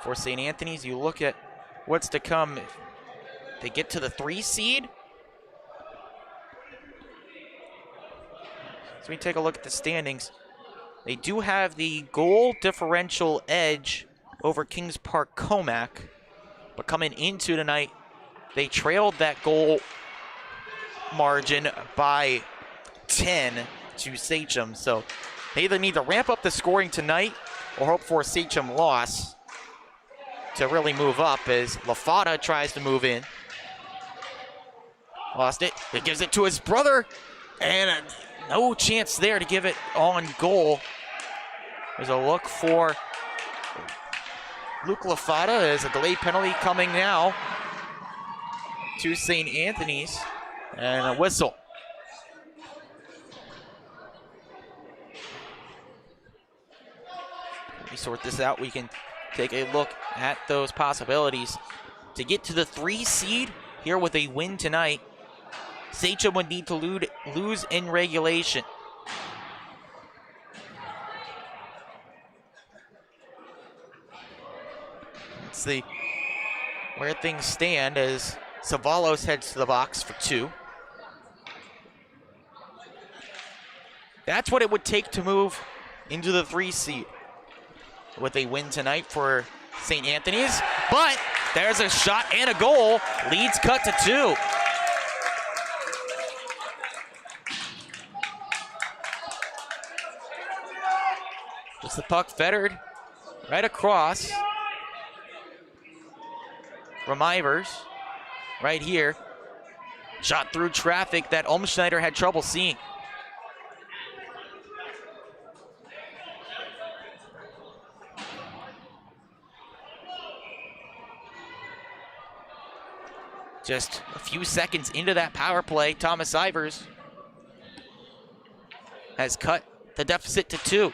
for St. Anthony's, you look at what's to come. If they get to the 3 seed. So we take a look at the standings. They do have the goal differential edge over Kings Park Comac, but coming into tonight, they trailed that goal margin by 10 to Sachem. So they either need to ramp up the scoring tonight or hope for a Sachem loss to really move up as LaFada tries to move in. Lost it. He gives it to his brother, and no chance there to give it on goal. There's a look for Luke LaFada as a delayed penalty coming now to St. Anthony's, and a whistle. Let me sort this out. We can take a look at those possibilities. To get to the 3 seed here with a win tonight, Sachem would need to lose in regulation. Let's see where things stand as Savalos heads to the box for 2. That's what it would take to move into the 3 seed with a win tonight for St. Anthony's. But there's a shot and a goal. Leeds cut to 2. Just the puck fettered right across from Ivers right here. Shot through traffic that Umschneider had trouble seeing. Just a few seconds into that power play, Thomas Ivers has cut the deficit to 2.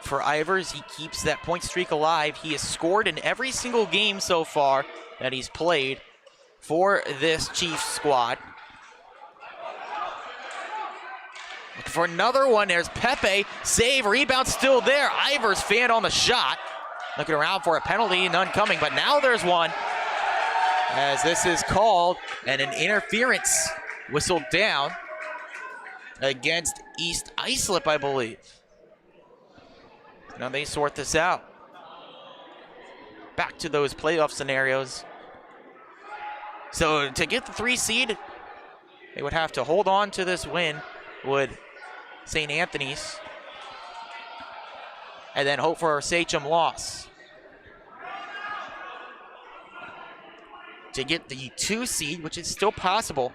For Ivers, he keeps that point streak alive. He has scored in every single game so far that he's played for this Chiefs squad. Looking for another one. There's Pepe. Save, rebound still there. Ivers fan on the shot. Looking around for a penalty, none coming, but now there's one. As this is called and an interference whistled down against East Islip, I believe. Now they sort this out. Back to those playoff scenarios. So to get the 3 seed, they would have to hold on to this win, would St. Anthony's, and then hope for a Sachem loss. To get the 2 seed, which is still possible,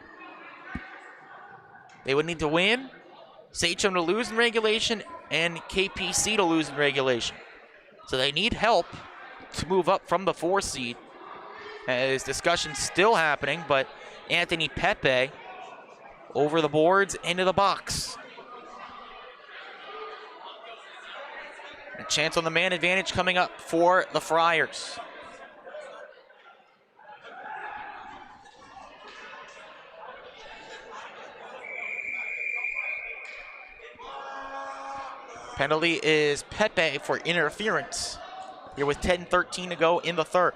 they would need to win, Sachem to lose in regulation, and KPC to lose in regulation. So they need help to move up from the 4 seed. As discussion's still happening, but Anthony Pepe over the boards into the box. A chance on the man advantage coming up for the Friars. Penalty is Pepe for interference. Here with 10:13 to go in the third.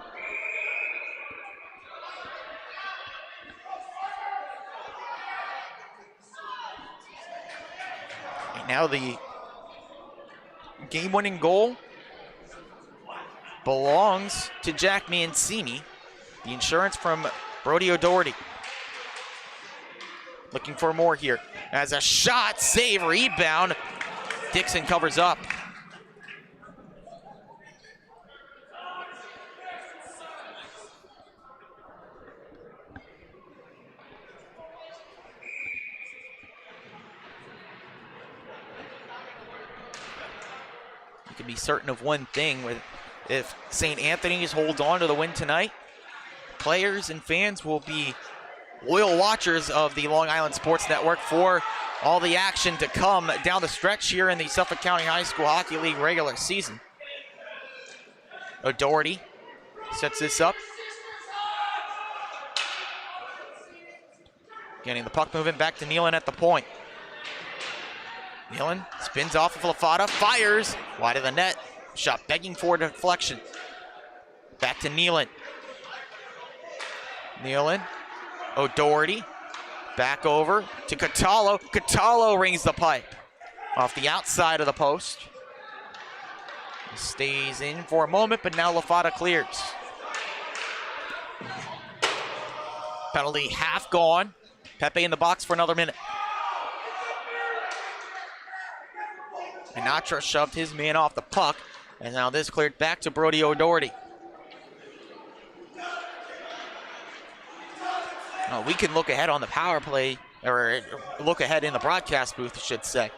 And now the game-winning goal belongs to Jack Mancini. The insurance from Brody O'Doherty. Looking for more here. As a shot, save, rebound. Dixon covers up. You can be certain of one thing: if St. Anthony's hold on to the win tonight, players and fans will be loyal watchers of the Long Island Sports Network for all the action to come down the stretch here in the Suffolk County High School Hockey League regular season. O'Doherty sets this up. Getting the puck moving back to Nealon at the point. Nealon spins off of Lafata, fires wide of the net. Shot begging for deflection. Back to Nealon. Nealon, O'Doherty, back over to Catallo. Catallo rings the pipe off the outside of the post. Stays in for a moment, but now Lafata clears. Penalty half gone. Pepe in the box for another minute. Sinatra shoved his man off the puck, and now this cleared back to Brody O'Doherty. We can look ahead on the power play, or look ahead in the broadcast booth, I should say.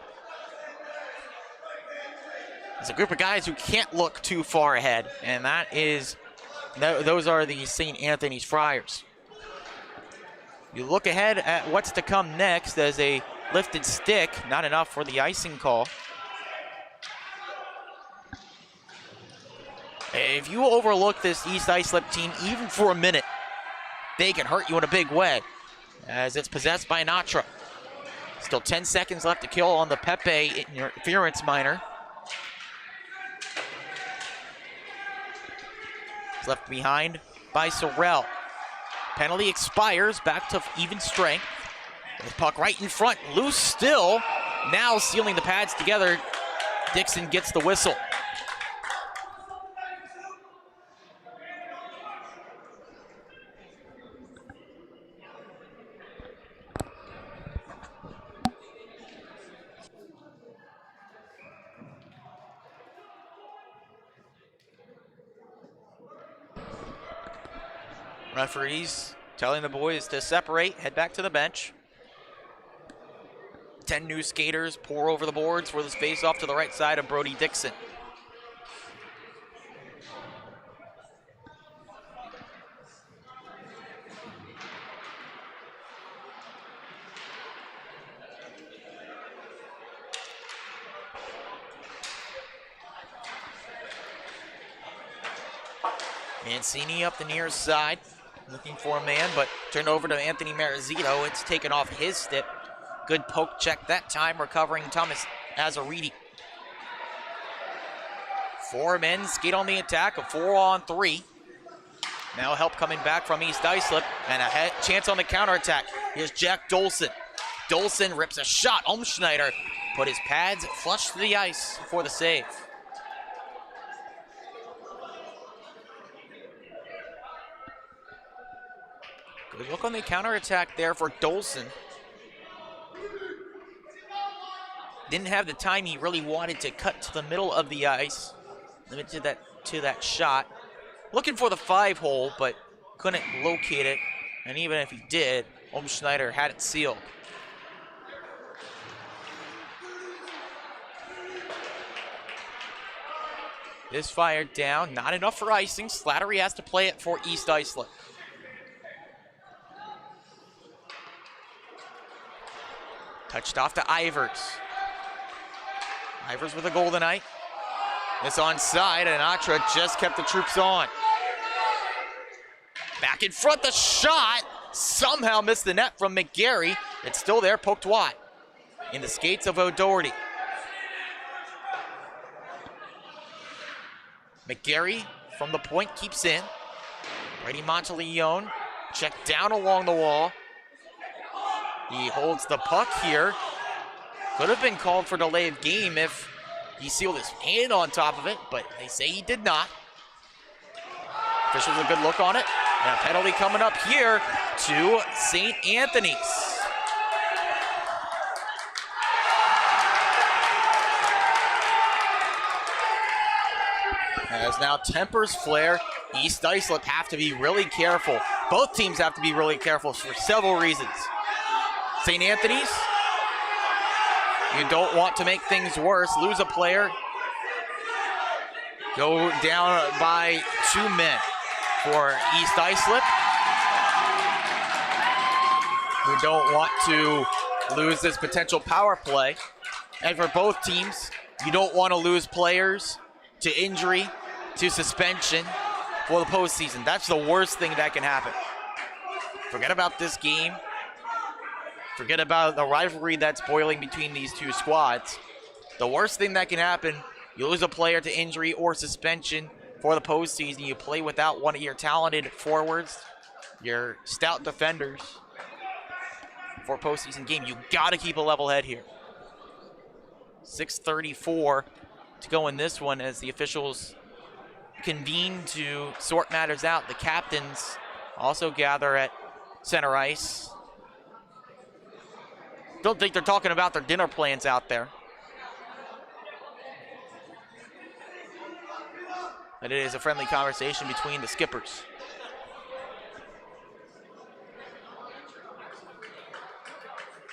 There's a group of guys who can't look too far ahead, and those are the St. Anthony's Friars. You look ahead at what's to come next as a lifted stick, not enough for the icing call. If you overlook this East Islip team even for a minute, they can hurt you in a big way, as it's possessed by Natra. Still 10 seconds left to kill on the Pepe interference minor. It's left behind by Sorrell. Penalty expires, back to even strength. The puck right in front, loose still. Now sealing the pads together, Dixon gets the whistle. Referees telling the boys to separate, head back to the bench. 10 new skaters pour over the boards for this face-off to the right side of Brody Dixon. Mancini up the near side, looking for a man, but turned over to Anthony Marizito. It's taken off his stick. Good poke check that time, recovering Thomas Azariti. 4 men skate on the attack, a 4-on-3. Now help coming back from East Islip, and a chance on the counterattack. Here's Jack Dolson. Dolson rips a shot. Umschneider put his pads flush to the ice for the save. Good look on the counterattack there for Dolson. Didn't have the time he really wanted to cut to the middle of the ice. Limited to that shot. Looking for the 5-hole, but couldn't locate it. And even if he did, Umschneider had it sealed. This fired down, not enough for icing. Slattery has to play it for East Islip. Touched off to Ivers. Ivers with a goal tonight. It's onside, and Atra just kept the troops on. Back in front, the shot somehow missed the net from McGarry. It's still there, poked wide. In the skates of O'Doherty. McGarry from the point keeps in. Brady Monteleone checked down along the wall. He holds the puck here. Could have been called for delay of game if he sealed his hand on top of it, but they say he did not. Officials a good look on it. And a penalty coming up here to St. Anthony's. As now tempers flare, East Islip have to be really careful. Both teams have to be really careful for several reasons. St. Anthony's, you don't want to make things worse. Lose a player, go down by 2 men. For East Islip, we don't want to lose this potential power play. And for both teams, you don't want to lose players to injury, to suspension for the postseason. That's the worst thing that can happen. Forget about this game. Forget about the rivalry that's boiling between these two squads. The worst thing that can happen, you lose a player to injury or suspension for the postseason. You play without one of your talented forwards, your stout defenders for a postseason game. You got to keep a level head here. 6:34 to go in this one as the officials convene to sort matters out. The captains also gather at center ice. Don't think they're talking about their dinner plans out there. But it is a friendly conversation between the skippers.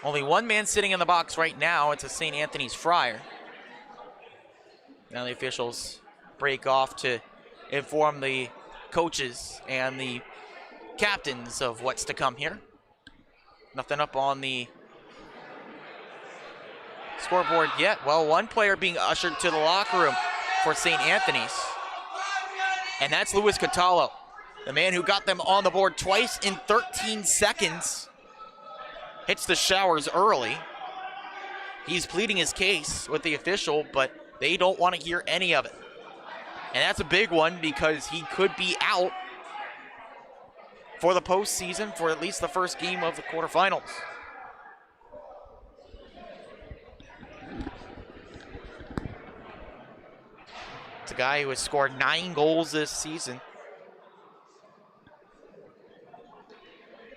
Only one man sitting in the box right now. It's a St. Anthony's Friar. Now the officials break off to inform the coaches and the captains of what's to come here. Nothing up on the scoreboard yet. Well, one player being ushered to the locker room for St. Anthony's. And that's Luis Catallo, the man who got them on the board twice in 13 seconds. Hits the showers early. He's pleading his case with the official, but they don't want to hear any of it. And that's a big one because he could be out for the postseason for at least the first game of the quarterfinals. It's a guy who has scored 9 goals this season.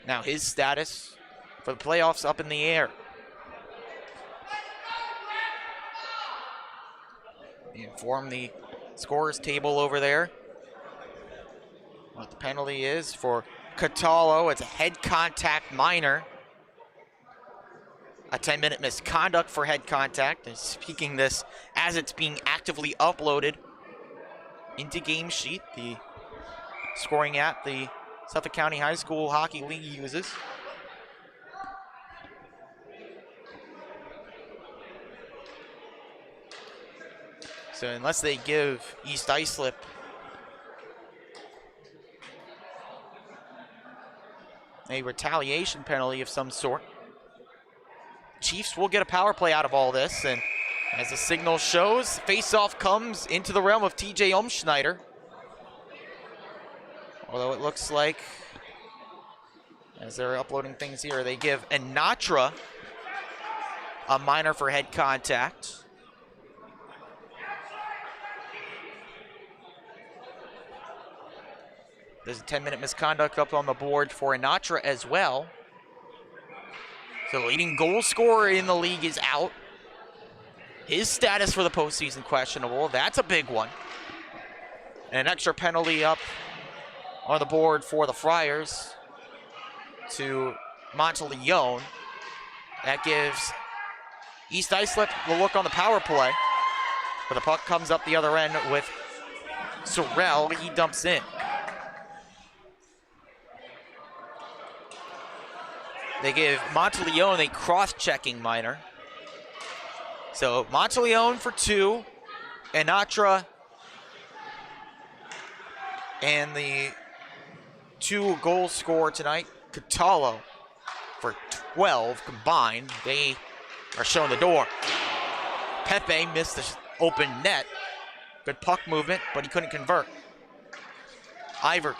Now his status for the playoffs up in the air. Inform the scorers table over there what the penalty is for Catallo. It's a head contact minor. A 10-minute misconduct for head contact. And speaking this as it's being actively uploaded into Game Sheet, the scoring app the Suffolk County High School Hockey League uses. So unless they give East Islip a retaliation penalty of some sort, Chiefs will get a power play out of all this. And as the signal shows, face-off comes into the realm of TJ Umschneider. Although it looks like, as they're uploading things here, they give Anatra a minor for head contact. There's a 10-minute misconduct up on the board for Anatra as well. So the leading goal scorer in the league is out. His status for the postseason questionable. That's a big one. And an extra penalty up on the board for the Friars to Monteleone. That gives East Islip the look on the power play. But the puck comes up the other end with Sorrell. He dumps in. They give Monteleone a cross-checking minor. So Monteleone for 2, Anatra, and the 2-goal scorer tonight, Catallo, for 12 combined. They are shown the door. Pepe missed the open net. Good puck movement, but he couldn't convert. Ivers.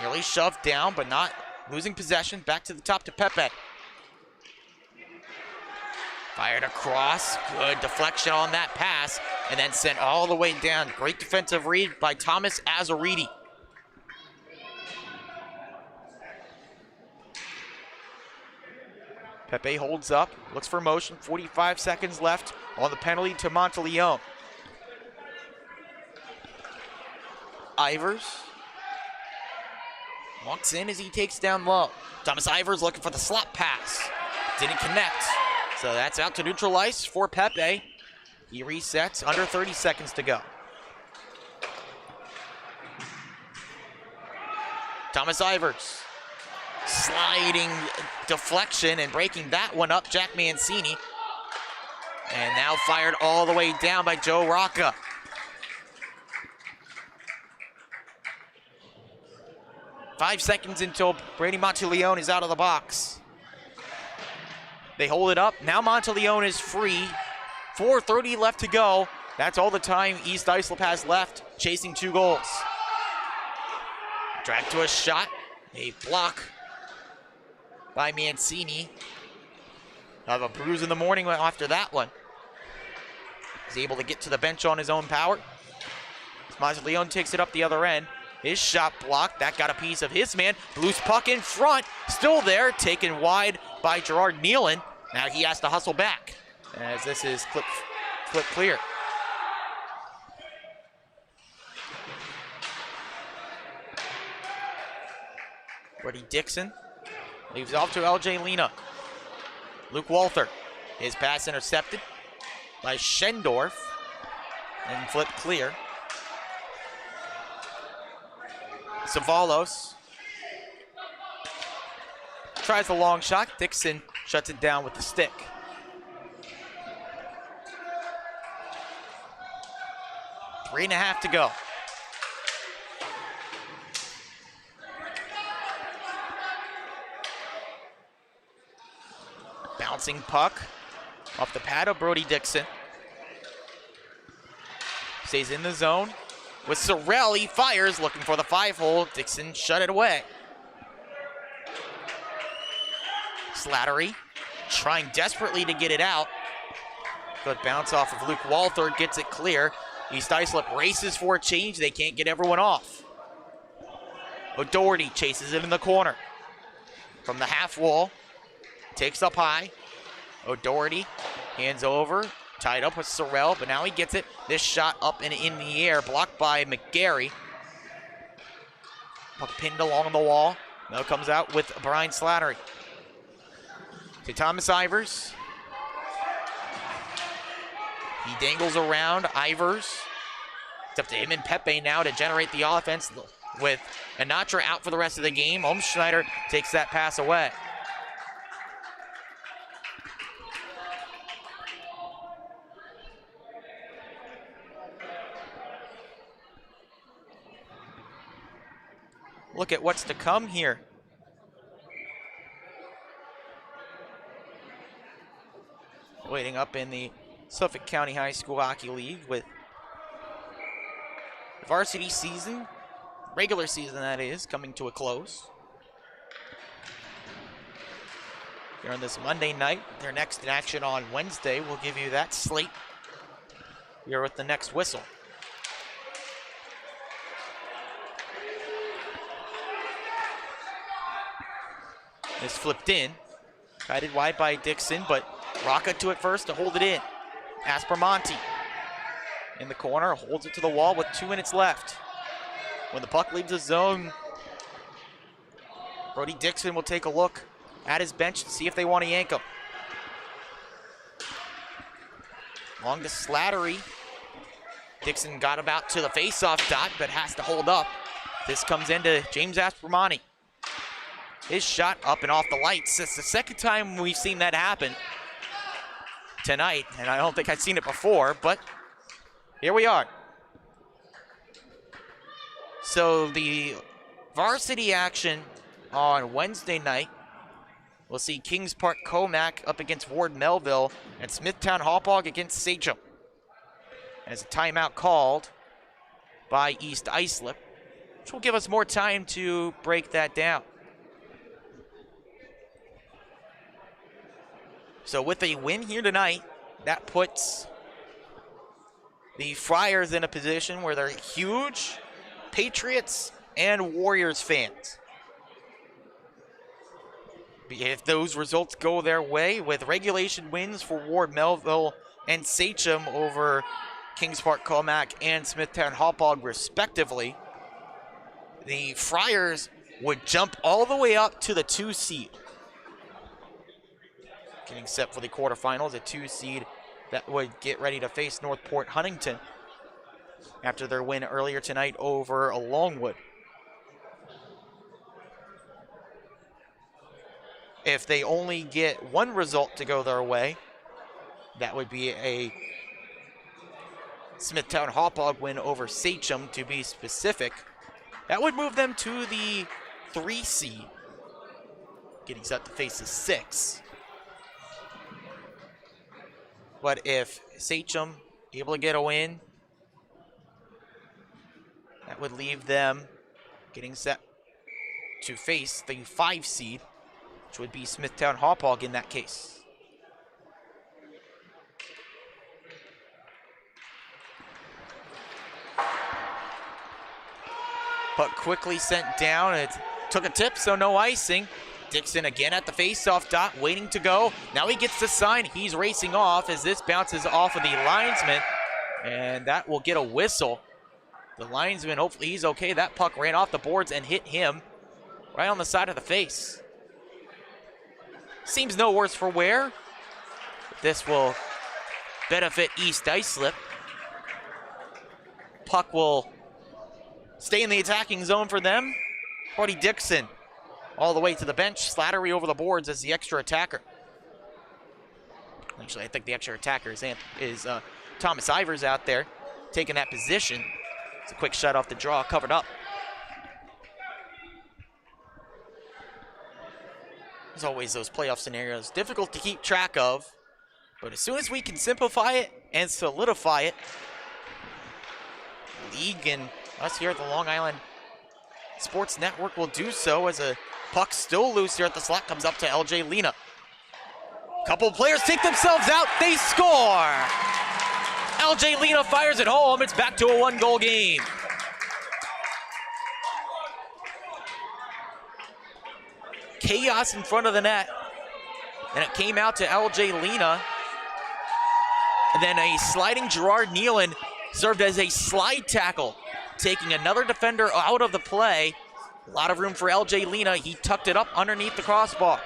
Nearly shoved down, but not losing possession. Back to the top to Pepe. Fired across. Good deflection on that pass. And then sent all the way down. Great defensive read by Thomas Azaridi. Pepe holds up, looks for motion, 45 seconds left on the penalty to Monteleone. Ivers walks in as he takes down low. Thomas Ivers looking for the slot pass. Didn't connect. So that's out to neutral ice for Pepe. He resets, under 30 seconds to go. Thomas Ivers. Sliding deflection and breaking that one up, Jack Mancini. And now fired all the way down by Joe Rocca. Five seconds until Brady Monteleone is out of the box. They hold it up. Now Monteleone is free. 4:30 left to go. That's all the time East Islip has left, chasing 2 goals. Dragged to a shot. A block by Mancini. Have a bruise in the morning after that one. He's able to get to the bench on his own power. Monteleone takes it up the other end. His shot blocked. That got a piece of his man. Loose puck in front. Still there. Taken wide by Gerard Nealon. Now he has to hustle back as this is clip clear. Brody Dixon leaves off to LJ Lena. Luke Walther. His pass intercepted by Schendorf and flipped clear. Savalos tries the long shot. Dixon shuts it down with the stick. Three and a half to go. Bouncing puck off the pad of Brody Dixon. Stays in the zone with Sorrell. He fires, looking for the 5-hole. Dixon shut it away. Slattery trying desperately to get it out. Good bounce off of Luke Walther, gets it clear. East Islip races for a change. They can't get everyone off. O'Doherty chases it in the corner. From the half wall, takes up high. O'Doherty hands over, tied up with Sorrell, but now he gets it. This shot up and in the air, blocked by McGarry. Puck pinned along the wall. Now comes out with Brian Slattery. To Thomas Ivers. He dangles around Ivers. It's up to him and Pepe now to generate the offense with Anatra out for the rest of the game. Schneider takes that pass away. Look at what's to come here. Waiting up in the Suffolk County High School Hockey League with the varsity season, regular season that is, coming to a close. Here on this Monday night, their next in action on Wednesday. We'll give you that slate here with the next whistle. This flipped in, guided wide by Dixon, but Rocca to it first to hold it in. Aspermonte in the corner, holds it to the wall with 2 minutes left. When the puck leaves the zone, Brody Dixon will take a look at his bench to see if they want to yank him. Long to Slattery. Dixon got about to the face-off dot, but has to hold up. This comes into James Aspermonte. His shot up and off the lights. It's the second time we've seen that happen tonight, and I don't think I've seen it before, but here we are. So the varsity action on Wednesday night we'll see Kings Park Comac up against Ward Melville and Smithtown Hauppauge against SCHSHL. As a timeout called by East Islip, which will give us more time to break that down. So with a win here tonight, that puts the Friars in a position where they're huge Patriots and Warriors fans. If those results go their way, with regulation wins for Ward Melville and SCHSHL over Kings Park Comac and Smithtown Hauppauge respectively, the Friars would jump all the way up to the 2 seed. Getting set for the quarterfinals, a 2 seed that would get ready to face Northport Huntington after their win earlier tonight over Longwood. If they only get one result to go their way, that would be a Smithtown Hauppauge win over SCHSHL, to be specific. That would move them to the 3 seed, getting set to face the 6. But if SCHSHL able to get a win, that would leave them getting set to face the 5 seed, which would be Smithtown Hauppauge in that case. Puck quickly sent down. It took a tip, so no icing. Dixon again at the face-off dot, waiting to go. Now he gets the sign. He's racing off as this bounces off of the linesman, and that will get a whistle. The linesman, hopefully he's okay. That puck ran off the boards and hit him right on the side of the face. Seems no worse for wear. This will benefit East Islip. Puck will stay in the attacking zone for them. Brody Dixon all the way to the bench. Slattery over the boards as the extra attacker. Actually, I think the extra attacker is Thomas Ivers out there taking that position. It's a quick shot off the draw, covered up. There's always those playoff scenarios, difficult to keep track of, but as soon as we can simplify it and solidify it, league and us here at the Long Island Sports Network will do so, as a puck still loose here at the slot comes up to LJ Lena. Couple of players take themselves out, they score! LJ Lena fires it home, it's back to a 1-goal game. Chaos in front of the net, and it came out to LJ Lena. And then a sliding Gerard Nealon served as a slide tackle, taking another defender out of the play. A lot of room for LJ Lena. He tucked it up underneath the crossbar.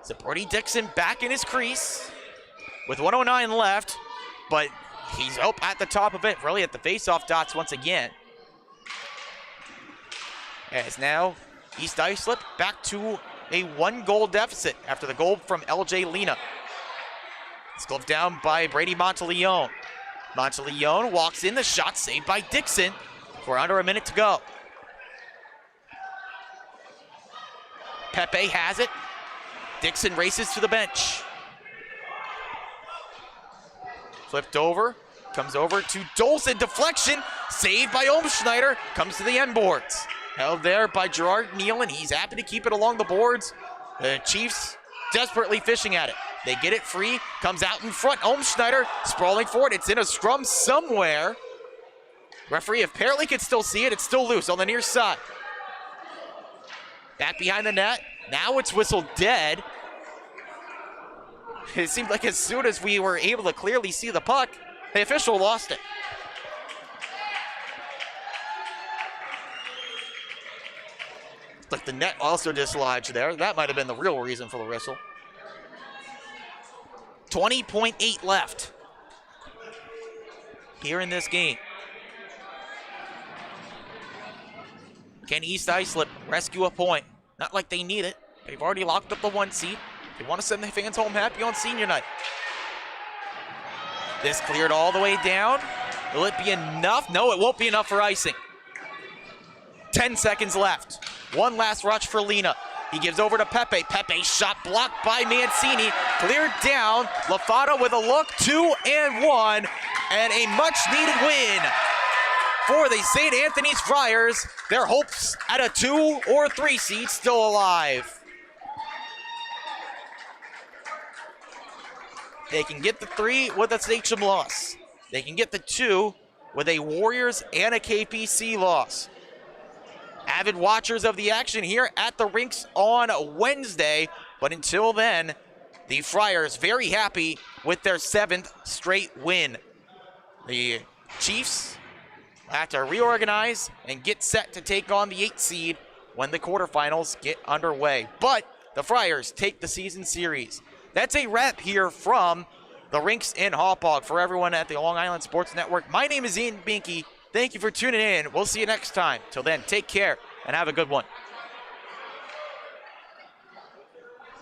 So Brody Dixon back in his crease with 1:09 left, but he's up at the top of it, really at the face-off dots once again. As now East Islip back to a 1-goal deficit after the goal from LJ Lena. It's gloved down by Brady Monteleone. Monteleone walks in, the shot saved by Dixon. We're under a minute to go. Pepe has it. Dixon races to the bench. Flipped over, comes over to Dolson, deflection, saved by Olmschneider, comes to the end boards. Held there by Gerard Nealon. He's happy to keep it along the boards. The Chiefs desperately fishing at it. They get it free, comes out in front. Olmschneider sprawling forward. It's in a scrum somewhere. Referee apparently could still see it. It's still loose on the near side. Back behind the net. Now it's whistled dead. It seemed like as soon as we were able to clearly see the puck, the official lost it. Like the net also dislodged there. That might have been the real reason for the whistle. 20.8 left here in this game. Can East Islip rescue a point? Not like they need it. They've already locked up the 1 seed. They want to send the fans home happy on senior night. This cleared all the way down. Will it be enough? No, it won't be enough for icing. 10 seconds left. One last rush for Lena. He gives over to Pepe. Pepe shot blocked by Mancini. Cleared down. Lafata with a look. 2-1. And a much-needed win for the St. Anthony's Friars. Their hopes at a 2 or 3 seed still alive. They can get the 3 with a SCHSHL loss. They can get the 2 with a Warriors and a KPC loss. Avid watchers of the action here at the rinks on Wednesday. But until then, the Friars very happy with their 7th straight win. The Chiefs have to reorganize and get set to take on the 8th seed when the quarterfinals get underway. But the Friars take the season series. That's a wrap here from the rinks in Hauppauge. For everyone at the Long Island Sports Network, my name is Ian Binky. Thank you for tuning in. We'll see you next time. Till then, take care and have a good one.